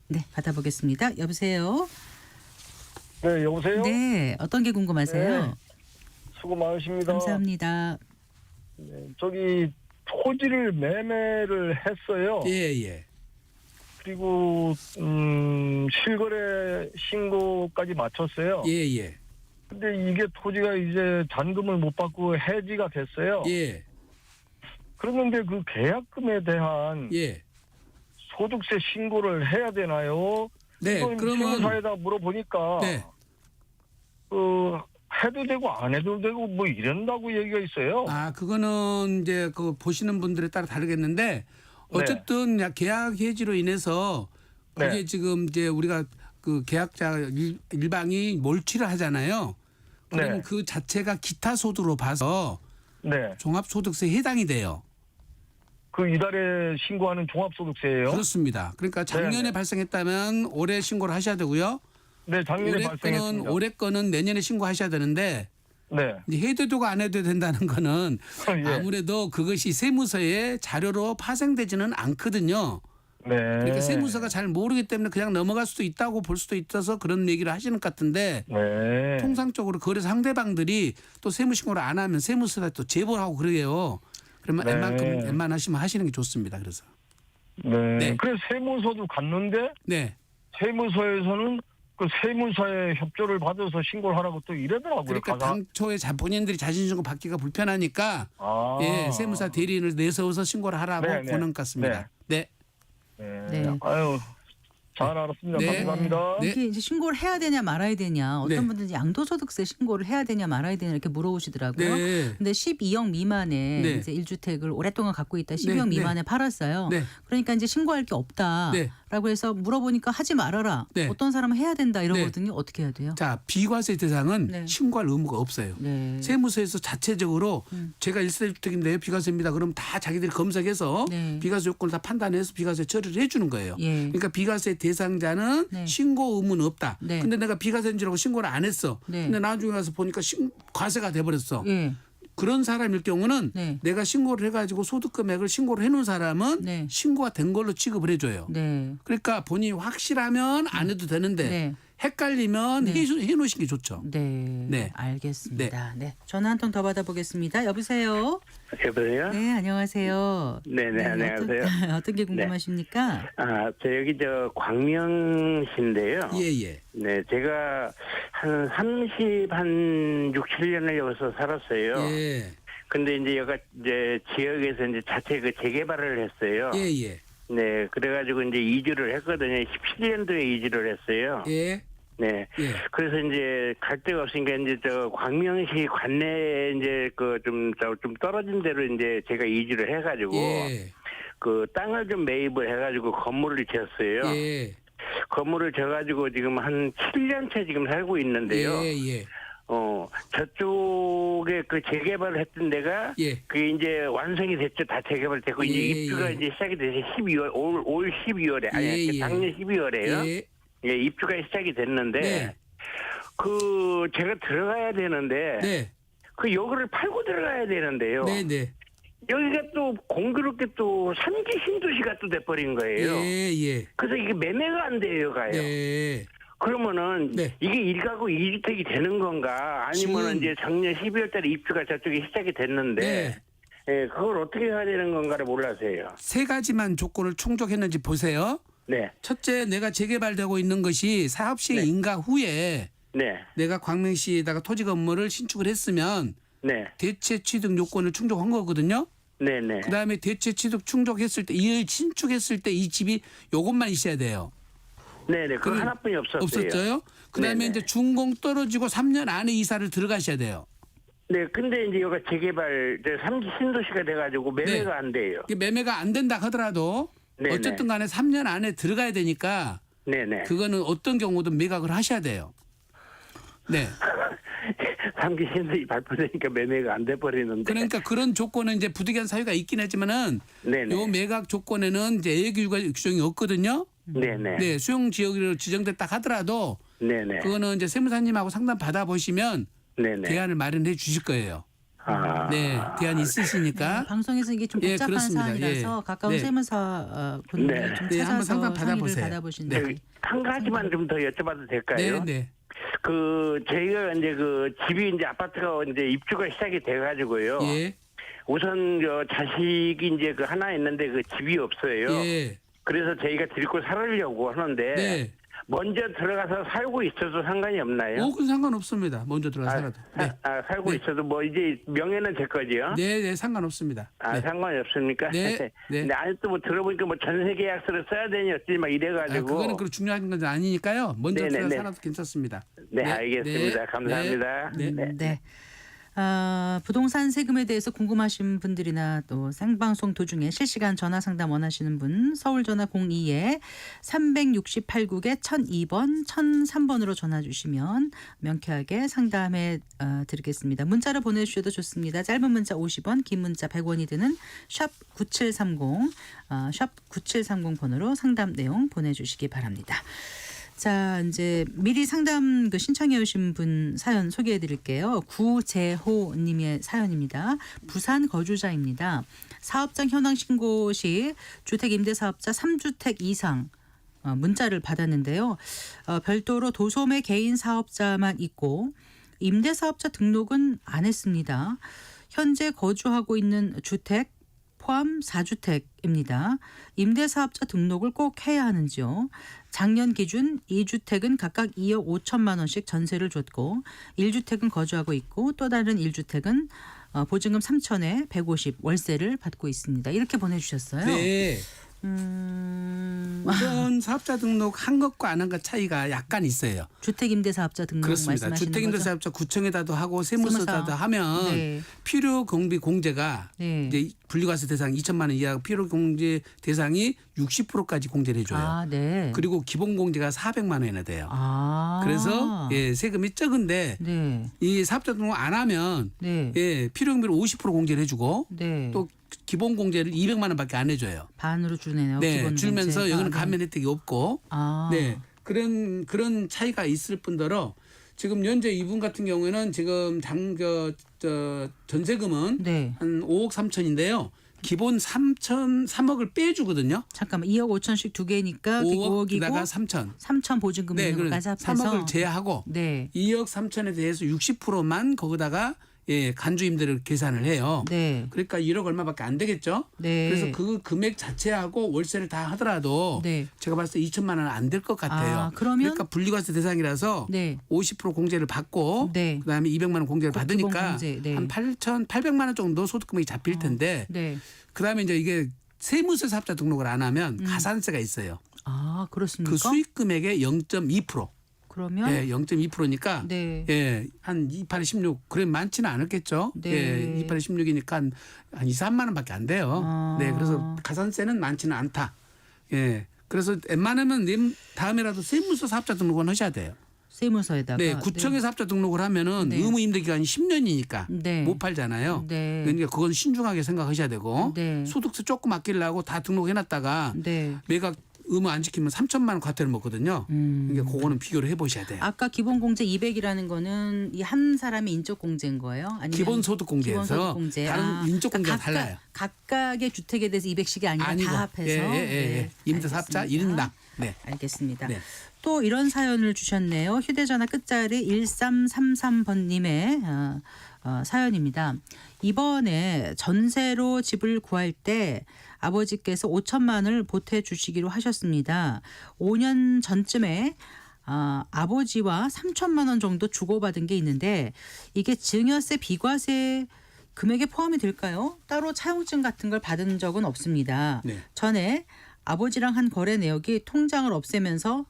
네, 받아보겠습니다. 여보세요? 네, 여보세요? 네, 어떤 게 궁금하세요? 네. 수고 많으십니다. 감사합니다. 네, 저기 토지를 매매를 했어요. 예, 예. 그리고 실거래 신고까지 마쳤어요. 예, 예. 근데 이게 토지가 이제 잔금을 못 받고 해지가 됐어요. 예. 그런데 그 계약금에 대한 예. 소득세 신고를 해야 되나요? 네, 이건 그러면 세무사에다 물어보니까 네. 해도 되고 안 해도 되고 뭐 이런다고 얘기가 있어요. 아, 그거는 이제 그 보시는 분들에 따라 다르겠는데 어쨌든 계약 해지로 인해서 그게 네. 지금 이제 우리가 그 계약자 일방이 몰취를 하잖아요. 그러면 네. 그 자체가 기타 소득으로 봐서 네. 종합소득세에 해당이 돼요. 그 이달에 신고하는 종합소득세예요. 그렇습니다. 그러니까 작년에 네네. 발생했다면 올해 신고를 하셔야 되고요. 네, 작년에 발생했습니다. 올해 거는 내년에 신고하셔야 되는데 네. 이제 해도 되고 안 해도 된다는 거는 예. 아무래도 그것이 세무서에 자료로 파생되지는 않거든요. 네. 그러니까 세무서가 잘 모르기 때문에 그냥 넘어갈 수도 있다고 볼 수도 있어서 그런 얘기를 하시는 것 같은데 네. 통상적으로 거래 상대방들이 또 세무신고를 안 하면 세무서에 또 제보를 하고 그래요. 그러면 네. 웬만하시면 하시는 게 좋습니다. 그래서 네. 네. 그래서 세무서도 갔는데 네. 세무서에서는 그 세무사의 협조를 받아서 신고를 하라고 또 이러더라고요. 그러니까 가서. 당초에 본인들이 자신신고 받기가 불편하니까 아. 예, 세무사 대리인을 내세워서 신고를 하라고 네, 네. 보는 것 같습니다. 네. 네. 네. 아유, 잘 알았습니다. 네. 감사합니다. 네. 이게 이제 신고를 해야 되냐 말아야 되냐. 어떤 네. 분들은 이제 양도소득세 신고를 해야 되냐 말아야 되냐 이렇게 물어보시더라고요. 네. 근데 12억 미만에 네. 이제 1주택을 오랫동안 갖고 있다 12억 네. 미만에 팔았어요. 네. 그러니까 이제 신고할 게 없다라고 네. 라고 해서 물어보니까 하지 말아라. 네. 어떤 사람은 해야 된다 이러거든요. 어떻게 해야 돼요? 자, 비과세 대상은 네. 신고할 의무가 없어요. 네. 세무서에서 자체적으로 제가 1세대 주택인데요. 비과세입니다. 그럼 다 자기들이 검색해서 네. 비과세 요건을 다 판단해서 비과세 처리를 해 주는 거예요. 예. 그러니까 비과세 대상자는 네. 신고 의무는 없다. 네. 근데 내가 비과세인 줄 알고 신고를 안 했어. 네. 근데 나중에 가서 보니까 과세가 돼 버렸어. 예. 그런 사람일 경우는 네. 내가 신고를 해가지고 소득 금액을 신고를 해놓은 사람은 네. 신고가 된 걸로 취급을 해줘요. 네. 그러니까 본인이 확실하면 안 해도 되는데 네. 헷갈리면 네. 해놓으신 게 좋죠. 네. 네. 알겠습니다. 네. 전화 한 통 더 받아보겠습니다. 여보세요. 여보세요? 네, 안녕하세요. 네네, 안녕하세요. 어떤 게 궁금하십니까? 저 여기 광명시인데요. 예예. 네, 제가 한 6, 7년을 여기서 살았어요. 예. 근데 이제 여기가 이제 지역에서 이제 자체 그 재개발을 했어요. 예예. 네, 그래가지고 이제 이주를 했거든요. 17년도에 이주를 했어요. 예. 네. 예. 그래서 이제 갈 데가 없으니까 이제 광명시 관내에 이제 좀 떨어진 데로 이제 제가 이주를 해가지고 예. 그 땅을 좀 매입을 해가지고 건물을 지었어요. 예. 건물을 져가지고 지금 한 7년째 지금 살고 있는데요. 예. 저쪽에 그 재개발을 했던 데가 예. 그게 이제 완성이 됐죠. 다 재개발됐고 이제 예, 입주가 예. 이제 시작이 돼서 12월 올 12월에 아니 예. 작년 12월에요. 예. 예, 입주가 시작이 됐는데 네. 그 제가 들어가야 되는데 네. 그 요거를 팔고 들어가야 되는데요. 네네. 여기가 또 공교롭게 또 3기 신도시가 또 돼버린 거예요. 예. 그래서 이게 매매가 안 돼요, 가요. 네. 그러면은 네. 이게 1가구 2주택이 되는 건가? 아니면은 지금- 이제 작년 12월달에 입주가 저쪽에 시작이 됐는데, 네. 예, 그걸 어떻게 해야 되는 건가를 몰라서요. 세 가지만 조건을 충족했는지 보세요. 네, 첫째, 내가 재개발되고 있는 것이 사업 시행 네. 인가 후에 네, 내가 광명시에다가 토지 건물을 신축을 했으면 네, 대체 취득 요건을 충족한 거거든요. 네, 네. 그다음에 대체 취득 충족했을 때 이 신축했을 때 이 집이 요것만 있어야 돼요. 네, 네. 그 그럼 하나뿐이 없었어요. 없었어요? 그다음에 네네. 이제 준공 떨어지고 3년 안에 이사를 들어가셔야 돼요. 네, 근데 이제 여기가 재개발, 3기 신도시가 돼가지고 매매가 네. 안 돼요. 이게 매매가 안 된다 하더라도 네네. 어쨌든 간에 3년 안에 들어가야 되니까 네, 네. 그거는 어떤 경우든 매각을 하셔야 돼요. 네. 3기 신도시 발표되니까 매매가 안 돼버리는데. 그러니까 그런 조건은 이제 부득이한 사유가 있긴 하지만은 네네. 요 매각 조건에는 이제 예외 규정이 없거든요. 네네. 네, 수용 지역으로 지정됐다 하더라도 네네. 그거는 이제 세무사님하고 상담 받아 보시면 네네. 대안을 마련해 주실 거예요. 아. 네, 대안이 있으시니까. 네, 방송에서 이게 좀 예, 복잡한 그렇습니다. 사안이라서 예. 가까운 네. 세무사 분들 네. 좀 네, 한번 찾아서 상담 상의를 받아보세요. 받아보신다. 저기 한 가지만 좀 더 여쭤봐도 될까요? 네. 그 저희가 이제 그 집이 이제 아파트가 이제 입주가 시작이 돼가지고요. 예. 우선 저 자식이 이제 그 하나 있는데 그 집이 없어요. 예. 그래서 저희가 데리고 살으려고 하는데 네. 먼저 들어가서 살고 있어도 상관이 없나요? 그건 상관없습니다. 먼저 들어가 살아도. 네. 살고 네. 있어도 뭐 이제 명예는 제 거지요? 네, 상관없습니다. 네. 상관이 없습니까? 네, 네. 근데 아니 또 뭐 들어보니까 뭐 전세 계약서를 써야 되니 어찌 막 이래가지고. 그거는 그 중요한 건 아니니까요. 먼저 네네네. 들어가 살아도 괜찮습니다. 네, 알겠습니다. 감사합니다. 네. 네. 부동산 세금에 대해서 궁금하신 분들이나 또 생방송 도중에 실시간 전화 상담 원하시는 분 서울 전화 02에 368국에 1002번 1003번으로 전화 주시면 명쾌하게 상담해 드리겠습니다. 문자로 보내주셔도 좋습니다. 짧은 문자 50원, 긴 문자 100원이 드는 샵 9730 샵 9730 번호로 상담 내용 보내주시기 바랍니다. 자, 이제 미리 상담 신청해 오신 분 사연 소개해 드릴게요. 구재호 님의 사연입니다. 부산 거주자입니다. 사업장 현황 신고 시 주택 임대 사업자 3주택 이상 문자를 받았는데요. 별도로 도소매 개인 사업자만 있고 임대 사업자 등록은 안 했습니다. 현재 거주하고 있는 주택 포함 4주택입니다. 임대사업자 등록을 꼭 해야 하는지요. 작년 기준 2주택은 각각 2억 5천만 원씩 전세를 줬고 1주택은 거주하고 있고 또 다른 1주택은 보증금 3천에 150 월세를 받고 있습니다. 이렇게 보내주셨어요. 네. 우선 사업자 등록한 것과 안 한 것 차이가 약간 있어요. 주택임대사업자 등록 그렇습니다. 말씀하시는 거죠? 주택임대사업자 구청에다도 하고 세무서에다도 세무서. 하면 네. 필요 경비 공제가 네. 이제 분리과세 대상 2천만 원 이하 필요 공제 대상이 60%까지 공제를 해줘요. 아, 네. 그리고 기본 공제가 400만 원이나 돼요. 아. 그래서 예, 세금이 적은데 네. 이 사업자 등록 안 하면 네. 예, 필요 경비를 50% 공제를 해주고 네. 또 기본 공제를 200만 원밖에 안 해줘요. 반으로 주네요. 네, 기본 줄면서 공제가. 여기는 네. 감면 혜택이 없고 아. 네, 그런 차이가 있을 뿐더러 지금 현재 이분 같은 경우에는 지금 전세금은 네. 한 5억 3천인데요. 기본 3억을 빼주거든요. 잠깐만 2억 5천씩 두 개니까 5억 5억이고 게다가 3천. 3천 보증금 네, 있는 그럼 것까지 합해서 3억을 제하고 네. 2억 3천에 대해서 60%만 거기다가 예, 간주임대를 계산을 해요. 네. 그러니까 1억 얼마밖에 안 되겠죠. 네. 그래서 그 금액 자체하고 월세를 다 하더라도 네. 제가 봤을 때 2천만 원은 안 될 것 같아요. 아, 그러면 그러니까 분리과세 대상이라서 네. 50% 공제를 받고 네. 그다음에 200만 원 공제를 기본 받으니까 공제, 네. 한 800만 원 정도 소득금액이 잡힐 텐데 네. 그다음에 이제 이게 세무서 사업자 등록을 안 하면 가산세가 있어요. 아, 그렇습니까? 그 수익 금액의 0.2%. 그러면 예, 0.2%니까 네. 예, 한 28에 16 그래 많지는 않았겠죠. 네. 예, 28에 16이니까 한 2, 3만 원밖에 안 돼요. 아. 네, 그래서 가산세는 많지는 않다. 예. 그래서 웬만하면 다음에라도 세무서 사업자 등록은 하셔야 돼요. 세무서에다가 네, 구청에 사업자 등록을 하면은 네. 의무 임대 기간이 10년이니까 네. 못 팔잖아요. 네. 그러니까 그건 신중하게 생각하셔야 되고 네. 소득세 조금 아끼려고 다 등록해 놨다가 네. 매각 의무 안 지키면 3천만 원 과태료 먹거든요. 그러니까 그거는 비교를 해 보셔야 돼요. 아까 기본 공제 200이라는 거는 이 한 사람의 인적 공제인 거예요? 아니면 기본소득 공제에서 기본소득 공제. 다른 인적 공제가 그러니까 달라요. 각각의 주택에 대해서 200씩이 아니라 아니고 다 합해서. 예, 예, 예. 네, 임대 사업자 알겠습니다. 1인당. 네. 알겠습니다. 네. 또 이런 사연을 주셨네요. 휴대전화 끝자리 1333번님의 사연입니다. 이번에 전세로 집을 구할 때 아버지께서 5천만 원을 보태주시기로 하셨습니다. 5년 전쯤에 아버지와 3천만 원 정도 주고받은 게 있는데 이게 증여세 비과세 금액에 포함이 될까요? 따로 차용증 같은 걸 받은 적은 없습니다. 네. 전에 아버지랑 한 거래 내역이 통장을 없애면서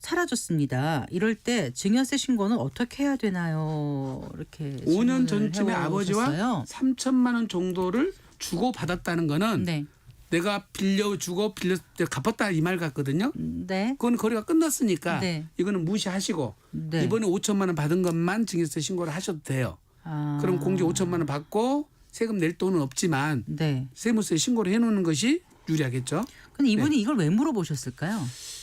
사라졌습니다. 이럴 때 증여세 신고는 어떻게 해야 되나요? 이렇게 5년 질문을 전쯤에 아버지와 해오셨어요. 3천만 원 정도를 주고 받았다는 거는 네, 내가 빌려주고 갚았다 이 말 같거든요. 네, 그건 거래가 끝났으니까 네. 이거는 무시하시고 네. 이번에 5천만 원 받은 것만 증여세 신고를 하셔도 돼요. 아, 그럼 공제 5천만 원 받고 세금 낼 돈은 없지만 네. 세무서에 신고를 해놓는 것이 유리하겠죠. 근데 이분이 이걸 왜 물어보셨을까요?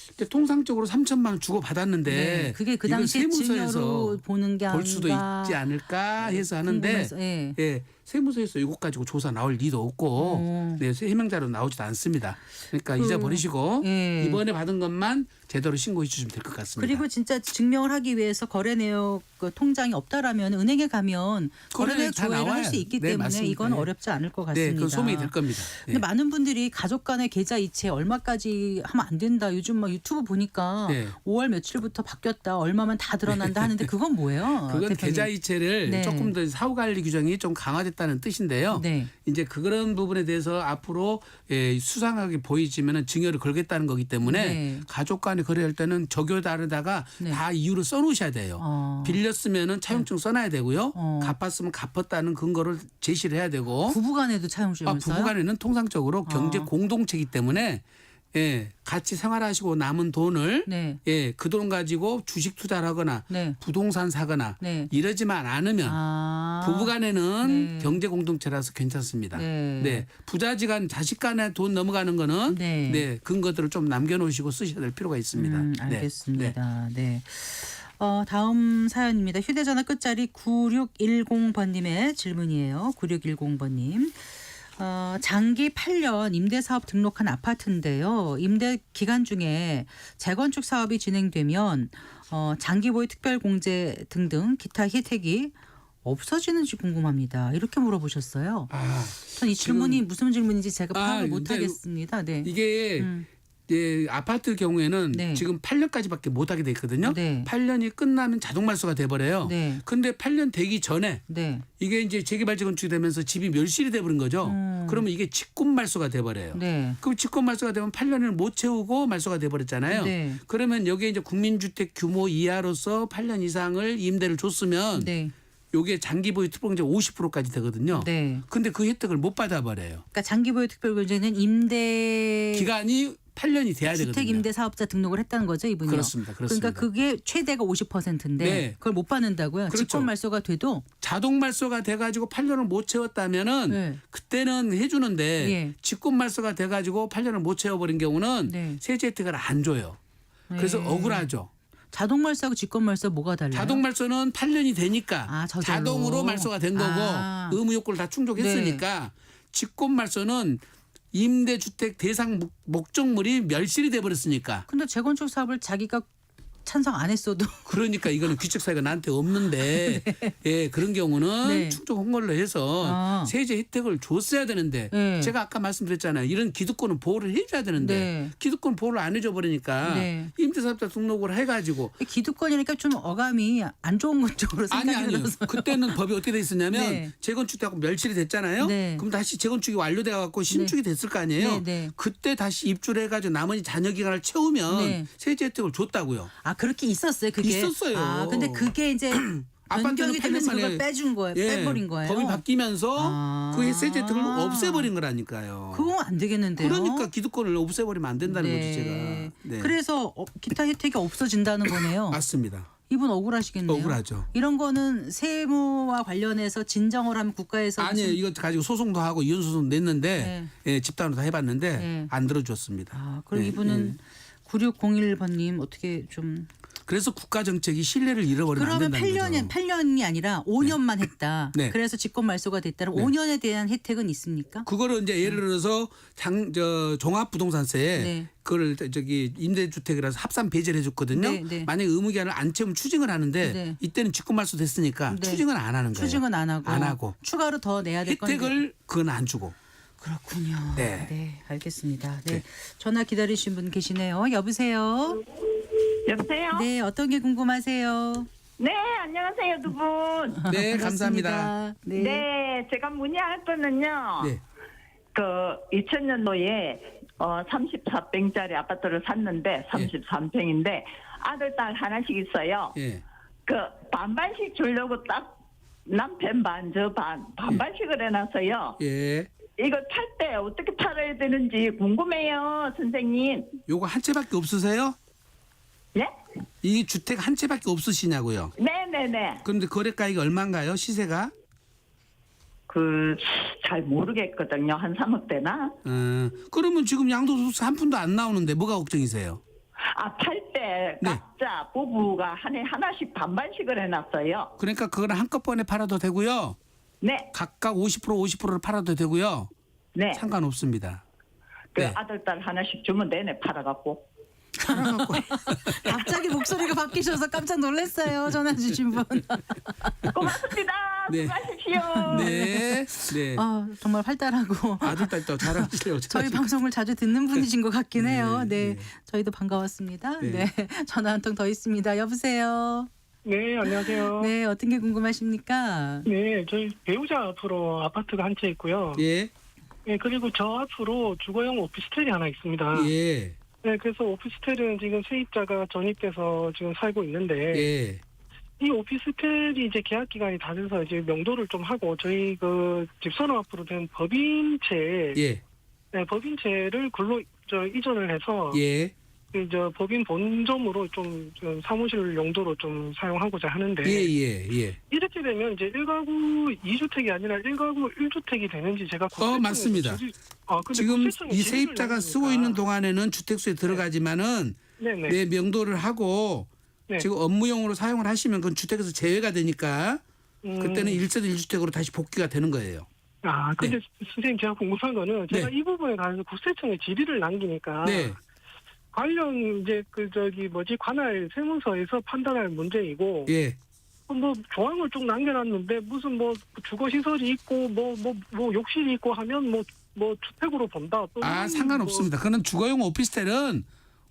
근데 통상적으로 3천만 원 주고 받았는데 네, 그게 그 이건 당시에 세무서에서 증여로 보는 게 볼 수도 아닌가 있지 않을까 해서 하는데 궁금해서, 예. 예, 세무서에서 이것 가지고 조사 나올 리도 없고 네, 해명자로 나오지도 않습니다. 그러니까 잊어버리시고 예. 이번에 받은 것만 제대로 신고해 주시면 될 것 같습니다. 그리고 진짜 증명을 하기 위해서 거래 내역 그 통장이 없다라면 은행에 가면 거래 거래 내역 다 조회를 할 나와요. 수 있기 네, 때문에 맞습니다. 이건 네. 어렵지 않을 것 네, 같습니다. 그건 소명이 될 겁니다. 네. 근데 많은 분들이 가족 간의 계좌 이체 얼마까지 하면 안 된다. 요즘 막 유튜브 보니까 네. 5월 며칠부터 바뀌었다. 얼마만 다 드러난다 하는데 그건 뭐예요? 그건 대표님? 계좌 이체를 네. 조금 더 사후관리 규정이 좀 강화됐다는 뜻인데요. 네. 이제 그런 부분에 대해서 앞으로 수상하게 보이지면 증여를 걸겠다는 거기 때문에 네. 가족 간에 거래할 때는 적요다르다가 네. 다 이유를 써놓으셔야 돼요. 빌렸으면은 차용증 써놔야 되고요. 갚았으면 갚았다는 근거를 제시를 해야 되고 부부간에도 차용증을 써요? 부부간에는 통상적으로 경제 공동체이기 때문에 예, 같이 생활하시고 남은 돈을 네. 예, 그 돈 가지고 주식 투자를 하거나 네. 부동산 사거나 네. 이러지만 않으면 부부간에는 네. 경제 공동체라서 괜찮습니다. 네. 네. 부자지간 자식 간에 돈 넘어가는 거는 네. 네. 근거들을 좀 남겨놓으시고 쓰셔야 될 필요가 있습니다. 네. 알겠습니다. 네. 다음 사연입니다. 휴대전화 끝자리 9610번님의 질문이에요. 9610번님. 장기 8년 임대사업 등록한 아파트인데요. 임대 기간 중에 재건축 사업이 진행되면 장기보유 특별공제 등등 기타 혜택이 없어지는지 궁금합니다. 이렇게 물어보셨어요. 전 이 질문이 무슨 질문인지 제가 파악을 근데 못하겠습니다. 네. 이게 예, 아파트 경우에는 네. 지금 8년까지밖에 못 하게 돼 있거든요. 네. 8년이 끝나면 자동 말소가 돼 버려요. 네. 근데 8년 되기 전에 네. 이게 이제 재개발 재건축이 되면서 집이 멸실이 돼 버린 거죠. 그러면 이게 직권 말소가 돼 버려요. 네. 그럼 직권 말소가 되면 8년을 못 채우고 말소가 돼 버렸잖아요. 네. 그러면 여기에 이제 국민주택 규모 이하로서 8년 이상을 임대를 줬으면 네. 요게 장기 보유 특별공제 50%까지 되거든요. 네. 근데 그 혜택을 못 받아 버려요. 그러니까 장기보유 특별공제는 임대 기간이 8년이 돼야 되거든요. 주택 임대 사업자 등록을 했다는 거죠, 이분이요. 그렇습니다. 그렇습니다. 그러니까 그게 최대가 50%인데 네. 그걸 못 받는다고요. 그렇죠. 직권 말소가 돼도 자동 말소가 돼가지고 8년을 못 채웠다면은 네. 그때는 해주는데 예. 직권 말소가 돼가지고 8년을 못 채워버린 경우는 네. 세제 혜택을 안 줘요. 그래서 네. 억울하죠. 자동 말소하고 직권 말소 뭐가 달라요? 자동 말소는 8년이 되니까 아, 저절로. 자동으로 말소가 된 거고 아. 의무 요건을 다 충족했으니까 직권 말소는 임대주택 대상 목적물이 멸실이 돼버렸으니까 근데 재건축 사업을 자기가 찬성 안 했어도 그러니까 이거는 규칙 사유가 나한테 없는데 예, 그런 경우는 네. 충족 헌걸로 해서 아. 세제 혜택을 줬어야 되는데 네. 제가 아까 말씀드렸잖아요. 이런 기득권은 보호를 해줘야 되는데 네. 기득권 보호를 안 해줘 버리니까 네. 임대사업자 등록을 해가지고 기득권이니까 좀 어감이 안 좋은 것 쪽으로 생각이 아니요. 들어서 그때는 법이 어떻게 돼 있었냐면 네. 재건축하고 멸실이 됐잖아요. 네. 그럼 다시 재건축이 완료돼 갖고 신축이 됐을 거 아니에요. 네, 네. 그때 다시 입주를 해가지고 나머지 잔여 기간을 채우면 네. 세제 혜택을 줬다고요. 아 그렇게 있었어요. 그게 있었어요. 아 근데 그게 이제 아파트는 변경이 되면서 8년 만에 그걸 빼준 거예요. 예, 빼버린 거예요. 법이 바뀌면서 아. 그 세제 혜택을 없애버린 거라니까요. 그건 안 되겠는데요. 그러니까 기득권을 없애버리면 안 된다는 네. 거죠, 제가. 네. 그래서 기타 혜택이 없어진다는 거네요. 맞습니다. 이분 억울하시겠네요. 억울하죠. 이런 거는 세무와 관련해서 진정을 하면 국가에서 아니에요. 무슨- 이거 가지고 소송도 하고 이혼 소송 냈는데 예, 집단으로 다 해봤는데 네. 안 들어줬습니다. 아, 그럼 네, 이분은 9601번님 어떻게 좀 그래서 국가 정책이 신뢰를 잃어버리면 안 그러면 된다는 거죠. 8년이 아니라 5년만 했다. 네. 그래서 직권 말소가 됐다면 네. 5년에 대한 혜택은 있습니까? 그거를 이제 예를 들어서 종합부동산세에 네. 그걸 저기 임대주택이라서 합산 배제를 해줬거든요. 네, 네. 만약에 의무기한을 안 채우면 추징을 하는데 네. 이때는 직권말소 됐으니까 네. 추징은 안 하는 거예요. 추징은 안 하고, 안 하고. 추가로 더 내야 될 건데. 혜택을 그건 안 주고. 그렇군요. 네. 네, 알겠습니다. 네. 네. 전화 기다리신 분 계시네요. 여보세요. 여보세요? 네, 어떤 게 궁금하세요? 네, 안녕하세요, 두 분. 네, 감사합니다. 반갑습니다. 네. 네, 제가 문의할 거는요. 네. 그 2000년도에 34평짜리 아파트를 샀는데 33평인데 아들 딸 하나씩 있어요. 예. 그 반반씩 주려고 딱 남편 반, 저 반반씩을 해놨어요. 예. 이거 팔 때 어떻게 팔아야 되는지 궁금해요, 선생님. 요거 한 채밖에 없으세요? 네? 이 주택 한 채밖에 없으시냐고요? 네네네. 그런데 거래가액이 얼마인가요? 시세가? 잘 모르겠거든요. 한 3억대나? 그러면 지금 양도소득세 한 푼도 안 나오는데 뭐가 걱정이세요? 팔 때 네. 각자 부부가 한 해 하나씩 반반씩을 해놨어요. 그러니까 그거는 한꺼번에 팔아도 되고요. 네, 각각 50%를 팔아도 되고요. 네. 상관없습니다. 그 네. 아들, 딸 하나씩 주면 내내 팔아갖고. 갑자기 목소리가 바뀌셔서 깜짝 놀랐어요. 전화 주신 분. 고맙습니다. 네. 수고하십시오. 네. 네. 아, 정말 활달하고 아들 딸도 잘하시려고 저희 방송을 자주 듣는 분이신 것 같긴 해요. 네, 네, 네. 저희도 반가웠습니다. 네. 네, 전화 한 통 더 있습니다. 여보세요. 네, 안녕하세요. 네, 어떤 게 궁금하십니까? 네, 저희 배우자 앞으로 아파트가 한 채 있고요. 예. 네, 그리고 저 앞으로 주거용 오피스텔이 하나 있습니다. 예. 네, 그래서 오피스텔은 지금 세입자가 전입돼서 지금 살고 있는데 예. 이 오피스텔이 이제 계약 기간이 다 돼서 이제 명도를 좀 하고 저희 그 집선호 앞으로 된 법인채, 예. 네, 법인채를 글로 이전을 해서 예. 저 법인 본점으로 좀 사무실 용도로 좀 사용하고자 하는데 예. 이렇게 되면 이제 1가구 2주택이 아니라 1가구 1주택이 되는지 제가 맞습니다. 근데 지금 국세청에 이 질의를 세입자가 해보니까 쓰고 있는 동안에는 주택수에 들어가지만은 네네. 내 명도를 하고 네. 지금 업무용으로 사용을 하시면 그건 주택에서 제외가 되니까 그때는 1세대 1주택으로 다시 복귀가 되는 거예요. 근데 네. 선생님 제가 궁금한 거는 제가 네. 이 부분에 관해서 국세청에 질의를 남기니까 네. 관련 이제 관할 세무서에서 판단할 문제이고 예. 뭐 조항을 쭉 남겨놨는데 무슨 뭐 주거 시설이 있고 뭐 욕실이 있고 하면 뭐 뭐 주택으로 본다. 또는 아, 상관없습니다. 그는 주거용 오피스텔은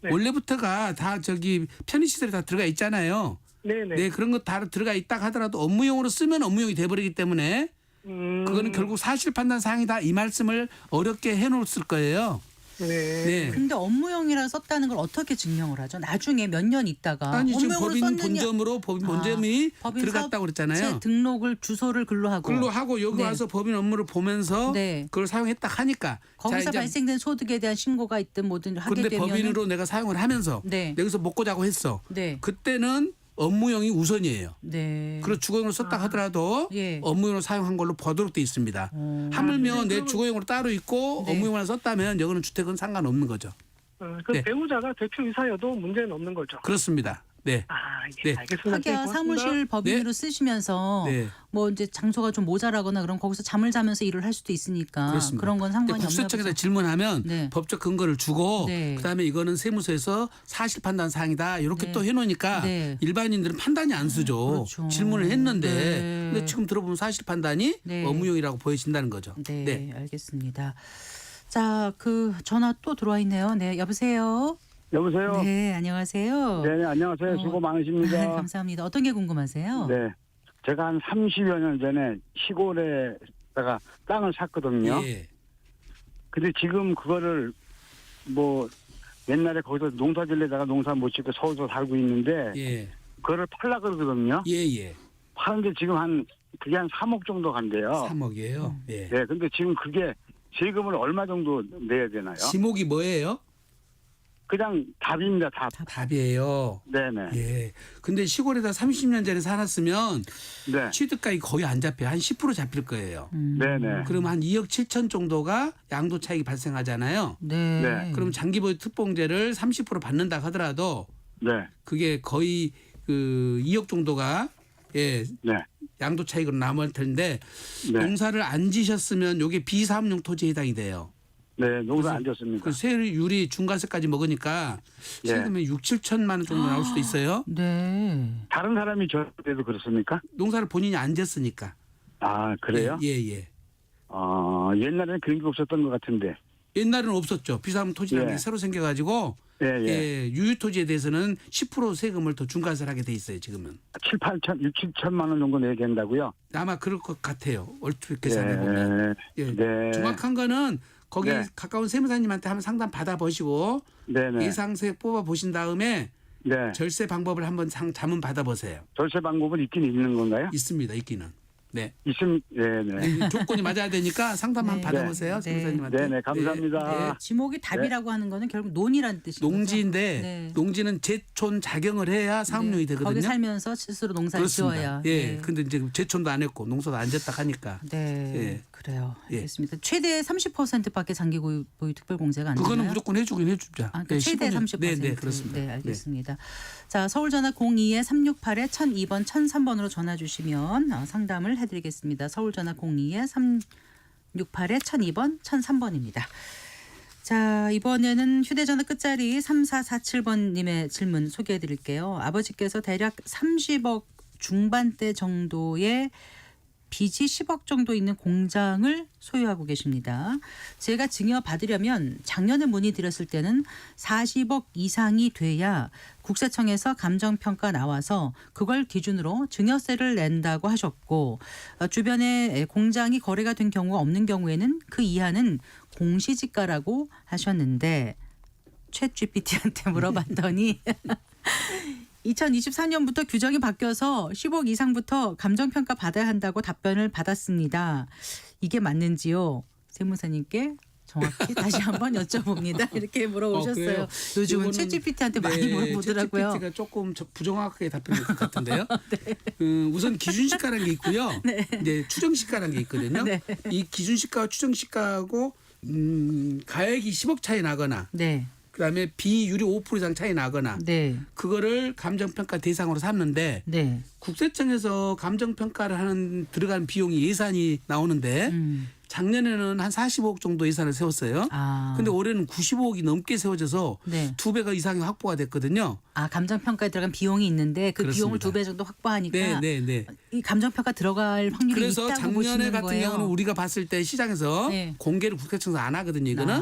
네. 원래부터가 다 저기 편의시설이 다 들어가 있잖아요. 네네. 네, 그런 거 다 들어가 있다 하더라도 업무용으로 쓰면 업무용이 돼버리기 때문에 그거는 결국 사실 판단 사항이다 이 말씀을 어렵게 해놓았을 거예요. 네. 네. 근데 업무용이라 썼다는 걸 어떻게 증명을 하죠? 나중에 몇 년 있다가 아니 지금 업무용으로 법인 썼느냐? 본점으로 법인 본점이 법인 들어갔다고 그랬잖아요. 사업체 등록을 주소를 글로 하고 글로 하고 여기 네. 와서 법인 업무를 보면서 네. 그걸 사용했다 하니까 거기서 이제 발생된 소득에 대한 신고가 있든 뭐든 하게 근데 되면 법인으로 내가 사용을 하면서 네. 여기서 먹고 자고 했어. 네. 그때는 업무용이 우선이에요. 네. 그리고 주거용으로 썼다 하더라도 예. 업무용으로 사용한 걸로 보도록 돼 있습니다. 하물며 내 주거용으로 따로 있고 네. 업무용만 썼다면 여기는 주택은 상관없는 거죠. 그 네. 배우자가 대표이사여도 문제는 없는 거죠. 그렇습니다. 네. 아, 예, 네. 알겠습니다. 하기야 네, 고맙습니다. 사무실 법인으로 네. 쓰시면서 네. 뭐 이제 장소가 좀 모자라거나 그럼 거기서 잠을 자면서 일을 할 수도 있으니까 그렇습니다. 그런 건 상관이 없나 국세청에다 보죠. 질문하면 네. 법적 근거를 주고 네. 그다음에 이거는 세무서에서 사실 판단 사항이다 이렇게 네. 또 해놓으니까 네. 일반인들은 판단이 안 쓰죠. 그렇죠. 질문을 했는데 네. 근데 지금 들어보면 사실 판단이 네. 업무용이라고 보여진다는 거죠. 네, 알겠습니다. 자, 그 전화 또 들어와 있네요. 네, 여보세요. 여보세요. 네, 안녕하세요. 네, 안녕하세요. 수고 많으십니다. 감사합니다. 어떤 게 궁금하세요? 네, 제가 한 30여 년 전에 시골에다가 땅을 샀거든요. 예. 근데 지금 그거를 뭐 옛날에 거기서 농사 지려다가 농사 못 짓고 서울서 살고 있는데 예. 그거를 팔라 그러거든요. 예, 예. 파는데 지금 그게 한 3억 정도 간대요. 3억이에요. 예. 네, 근데 지금 그게 세금을 얼마 정도 내야 되나요? 지목이 뭐예요? 그냥 답입니다, 답. 답이에요. 네네. 예. 근데 시골에다 30년 전에 살았으면 네. 취득가액이 거의 안 잡혀요. 한 10% 잡힐 거예요. 네네. 그럼 한 2억 7천 정도가 양도 차익이 발생하잖아요. 네. 네. 그럼 장기보유 특봉제를 30% 받는다 하더라도 네. 그게 거의 그 2억 정도가 예, 네. 양도 차익으로 남을 텐데 네. 농사를 안 지셨으면 이게 비사업용 토지에 해당이 돼요. 네, 농사 안 졌습니다. 그 세율이 중과세까지 먹으니까 예. 세금이 6, 7천만 원 정도 나올 수도 있어요. 네. 다른 사람이 저래도 그렇습니까? 농사를 본인이 안 졌으니까. 아, 그래요? 예, 예. 옛날에는 그런 게 없었던 것 같은데. 옛날에는 없었죠. 비사업 토지라는 예. 게 새로 생겨가지고 예, 예. 예, 유유 토지에 대해서는 10% 세금을 더 중과세를 하게 돼 있어요. 지금은 6, 7천만 원 정도 내야 된다고요? 아마 그럴 것 같아요. 얼추 계산해 보면. 예. 네. 정확한 거는 거기 네. 가까운 세무사님한테 한번 상담 받아 보시고 네네. 예상세 뽑아 보신 다음에 네. 절세 방법을 한번 자문 받아 보세요. 절세 방법은 있긴 있는 건가요? 있습니다. 있기는. 네. 네네. 이 조건이 맞아야 되니까 상담 한번 네. 받아보세요. 네. 세무사님한테. 네네, 감사합니다. 네. 지목이 답이라고 하는 거는 결국 논이라는 뜻인 농지인데 거죠. 네. 농지는 제촌 자경을 해야 사업용이 되거든요. 거기 살면서 스스로 농사를 그렇습니다. 지어야. 예. 네. 근데 이제 제촌도 안 했고 농사도 안 졌다 하니까. 네. 예. 그래요. 예. 알겠습니다. 최대 30%밖에 장기 보유 특별공제가 안 되나요? 그거는 무조건 해주긴 해주자. 아, 그러니까 네, 최대 15년. 30%. 네, 네, 그렇습니다. 네, 알겠습니다. 자, 서울전화 02-368-1002번 1003번으로 전화 주시면 상담을 해드리겠습니다. 서울전화 02-368-1002번 1003번입니다. 자, 이번에는 휴대전화 끝자리 3447번님의 질문 소개해드릴게요. 아버지께서 대략 30억 중반대 정도의 빚이 10억 정도 있는 공장을 소유하고 계십니다. 제가 증여받으려면 작년에 문의드렸을 때는 40억 이상이 돼야 국세청에서 감정평가 나와서 그걸 기준으로 증여세를 낸다고 하셨고 주변에 공장이 거래가 된 경우가 없는 경우에는 그 이하는 공시지가라고 하셨는데 챗GPT한테 물어봤더니 2024년부터 규정이 바뀌어서 10억 이상부터 감정평가 받아야 한다고 답변을 받았습니다. 이게 맞는지요? 세무사님께 정확히 다시 한번 여쭤봅니다. 이렇게 물어오셨어요. 그래요? 요즘은 이거는 챗GPT한테 많이 물어보더라고요. 챗GPT가 조금 부정확하게 답변할 것 같은데요. 네. 우선 기준시가라는 게 있고요. 이제 추정시가라는 게 있거든요. 네. 이 기준시가와 추정시가하고 가액이 10억 차이 나거나 네. 그다음에 비율이 5% 이상 차이 나거나 네. 그거를 감정평가 대상으로 삼는데 네. 국세청에서 감정 평가를 하는 들어간 비용이 예산이 나오는데 작년에는 한 45억 정도 예산을 세웠어요. 근데 올해는 95억이 넘게 세워져서 네. 2배가 이상이 확보가 됐거든요. 감정평가에 들어간 비용이 있는데 그 비용을 그렇습니다. 2배 정도 확보하니까 네. 이 감정평가 들어갈 확률이 그래서 있다고 작년에 보시는 같은 거예요. 경우는 우리가 봤을 때 시장에서 네. 공개를 국세청에서 안 하거든요. 이거는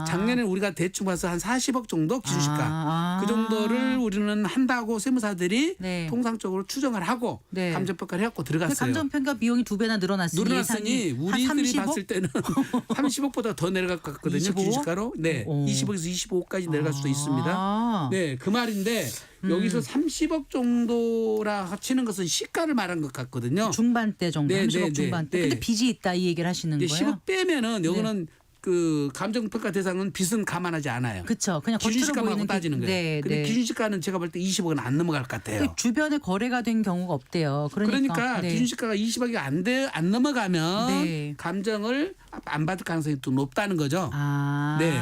작년에 우리가 대충 봐서 한 40억 정도 기준시가 그 정도를 우리는 한다고 세무사들이 네. 통상적으로 추정을 하고 네. 감정평가를 해갖고 근데 들어갔어요. 감정평가 비용이 2배나 늘어났으니 늘어났으니 예산이 우리들이 한 30억? 봤을 때는 30억보다 더 내려갈 것 같거든요. 25억? 기준시가로. 네. 오. 20억에서 25억까지 내려갈 수도 있습니다. 네, 그 말인데 여기서 30억 정도라 치는 것은 시가를 말한 것 같거든요. 중반대 정도, 네, 30억 네, 중반대. 네. 근데 빚이 있다 이 얘기를 하시는 이제 거예요? 10억 빼면은 여기는 그 감정평가 대상은 빚은 감안하지 않아요. 그렇죠. 그냥 겉으로 기준시가만 보이는 따지는 거예요. 네, 근데 네. 기준시가는 제가 볼 때 20억은 안 넘어갈 것 같아요. 근데 주변에 거래가 된 경우가 없대요. 그러니까 네. 기준시가가 20억이 안 넘어가면 네. 감정을 안 받을 가능성이 또 높다는 거죠. 아. 네.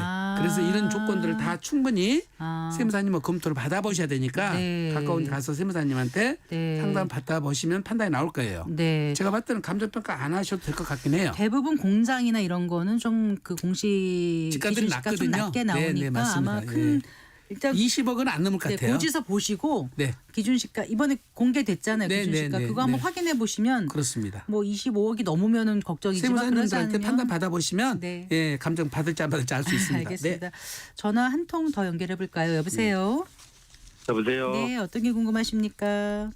그래서 이런 조건들을 다 충분히 아. 세무사님은 검토를 받아보셔야 되니까 네. 가까운 데 가서 세무사님한테 네. 상담 받아보시면 판단이 나올 거예요. 네. 제가 봤을 때는 감정평가 안 하셔도 될 것 같긴 해요. 대부분 공장이나 이런 거는 좀 그 공시 집값들이 기준시가 좀 낮거든요. 낮게 네, 나오니까 네, 맞습니다. 아마 큰 예. 일단 20억은 안 넘을 것 네, 같아요. 고지서 보시고 네. 기준시가 이번에 공개됐잖아요. 네, 기준시가 네, 네, 그거 한번 네. 확인해 보시면 그렇습니다. 뭐 25억이 넘으면은 걱정이지만 그러지 세무사님들한테 않으면 판단 받아보시면 네. 예, 감정 받을지 안 받을지 알 수 있습니다. 알겠습니다. 네. 전화 한 통 더 연결해 볼까요? 여보세요. 여보세요. 네, 어떤 게 궁금하십니까?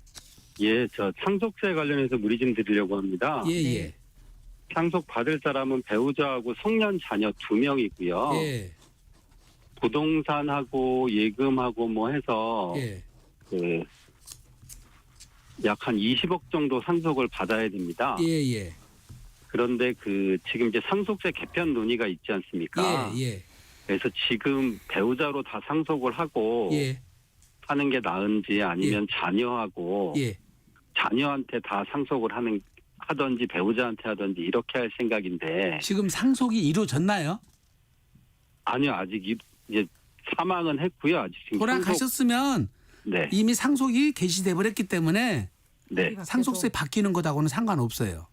예, 저 상속세 관련해서 문의 좀 드리려고 합니다. 예, 네. 예. 상속 받을 사람은 배우자하고 성년 자녀 2명이고요. 예. 부동산하고 예금하고 뭐 해서 예. 그 약 한 20억 정도 상속을 받아야 됩니다. 예, 예. 그런데 그 지금 이제 상속세 개편 논의가 있지 않습니까? 예, 예. 그래서 지금 배우자로 다 상속을 하고 예. 하는 게 나은지 아니면 자녀하고 예. 자녀한테 다 상속을 하든지 배우자한테 하든지 이렇게 할 생각인데 지금 상속이 이루어졌나요? 아니요 아직 이제 사망은 했고요. 아직 지금 돌아가셨으면 네, 이미 상속이 개시돼 버렸기 때문에 네. 상속세 바뀌는 것하고는 상관없어요.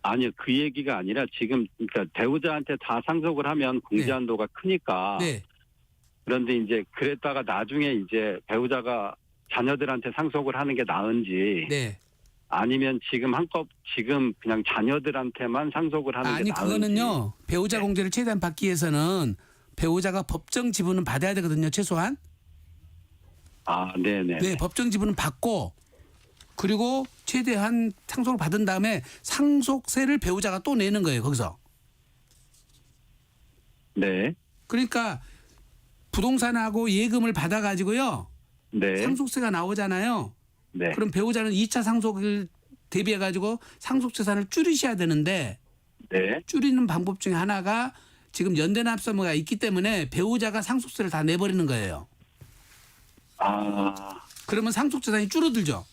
아니요 그 얘기가 아니라 지금 그러니까 배우자한테 다 상속을 하면 공제한도가 크니까 네. 그런데 이제 그랬다가 나중에 이제 배우자가 자녀들한테 상속을 하는 게 나은지 네. 아니면 지금 그냥 자녀들한테만 상속을 하는 아니 게 나은지. 그거는요. 배우자 네. 공제를 최대한 받기 위해서는 배우자가 법정 지분은 받아야 되거든요. 최소한. 아, 네네. 네, 법정 지분은 받고 그리고 최대한 상속을 받은 다음에 상속세를 배우자가 또 내는 거예요. 거기서. 네. 그러니까 부동산하고 예금을 받아가지고요. 네. 상속세가 나오잖아요. 네. 그럼 배우자는 2차 상속을 대비해가지고 상속재산을 줄이셔야 되는데 네. 줄이는 방법 중에 하나가 지금 연대납세가 있기 때문에 배우자가 상속세를 다 내버리는 거예요. 아, 그러면 상속재산이 줄어들죠.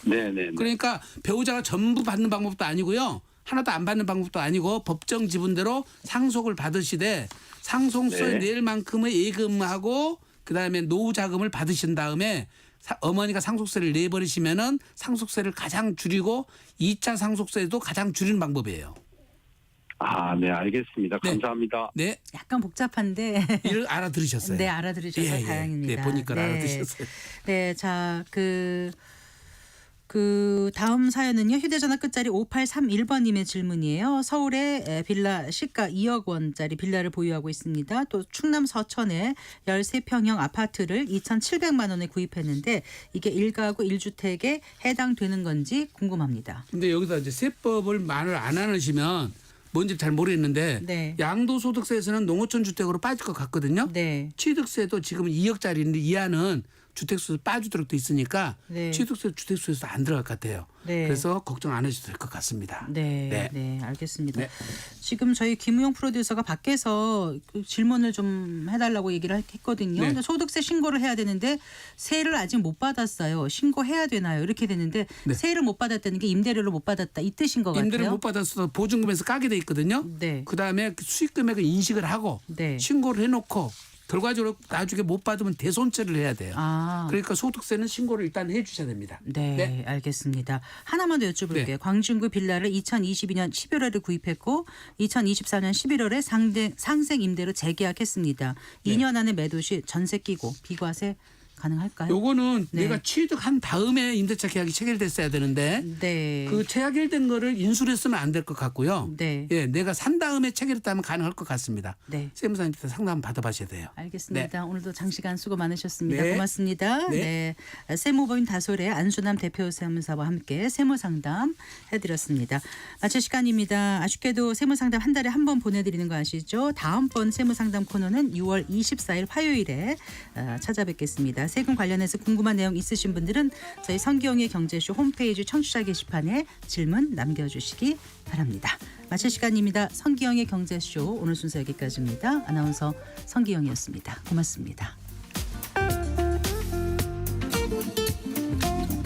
네네. 그러니까 배우자가 전부 받는 방법도 아니고요. 하나도 안 받는 방법도 아니고 법정 지분대로 상속을 받으시되 상속세 네. 낼 만큼의 예금하고 그다음에 노후 자금을 받으신 다음에 어머니가 상속세를 내버리시면은 상속세를 가장 줄이고 2차 상속세도 가장 줄이는 방법이에요. 아, 네, 알겠습니다. 네. 감사합니다. 네, 약간 복잡한데 이를 알아들으셨어요. 네, 알아들으셔서 예, 예. 다행입니다. 네, 보니까 네. 알아들으셨어요. 네, 자, 그 다음 사연은요. 휴대전화 끝자리 5831번님의 질문이에요. 서울에 빌라 시가 2억 원짜리 빌라를 보유하고 있습니다. 또 충남 서천에 13평형 아파트를 2,700만 원에 구입했는데 이게 1가구 1주택에 해당되는 건지 궁금합니다. 근데 여기서 이제 세법을 말을 안 하시면 뭔지 잘 모르겠는데 네. 양도소득세에서는 농어촌 주택으로 빠질 것 같거든요. 네. 취득세도 지금 2억짜리인데 이하는 주택수 빠지도록 돼 있으니까 네. 취득세 주택수에서 안 들어갈 것 같아요. 네. 그래서 걱정 안 하셔도 될 것 같습니다. 네, 네. 네, 알겠습니다. 네. 지금 저희 김우영 프로듀서가 밖에서 그 질문을 좀 해달라고 얘기를 했거든요. 네. 근데 소득세 신고를 해야 되는데 세를 아직 못 받았어요. 신고해야 되나요? 이렇게 되는데 네. 세를 못 받았다는 게 임대료를 못 받았다 이 뜻인 것 같아요. 임대를 못 받아서 보증금에서 까게 돼 있거든요. 네, 그다음에 그 수익 금액을 인식을 하고 네, 신고를 해놓고 결과적으로 나중에 못 받으면 대손죄를 해야 돼요. 아. 그러니까 소득세는 신고를 일단 해 주셔야 됩니다. 네, 알겠습니다. 하나만 더 여쭤볼게요. 네. 광진구 빌라를 2022년 11월에 구입했고 2024년 11월에 상생 임대로 재계약했습니다. 네. 2년 안에 매도 시 전세 끼고 비과세 가능할까요? 요거는 네. 내가 취득한 다음에 임대차 계약이 체결됐어야 되는데 네. 그 체결된 거를 인수했으면 안 될 것 같고요. 네. 예, 내가 산 다음에 체결했다면 가능할 것 같습니다. 네. 세무사님한테 상담 받아봐셔야 돼요. 알겠습니다. 오늘도 장시간 수고 많으셨습니다. 네. 고맙습니다. 네. 세무법인 다솔의 안순남 대표 세무사와 함께 세무상담 해드렸습니다. 마칠 시간입니다. 아쉽게도 세무상담 한 달에 한 번 보내드리는 거 아시죠? 다음번 세무상담 코너는 6월 24일 화요일에 찾아뵙겠습니다. 세금 관련해서 궁금한 내용 있으신 분들은 저희 성기영의 경제쇼 홈페이지 청취자 게시판에 질문 남겨주시기 바랍니다. 마칠 시간입니다. 성기영의 경제쇼 오늘 순서 여기까지입니다. 아나운서 성기영이었습니다. 고맙습니다.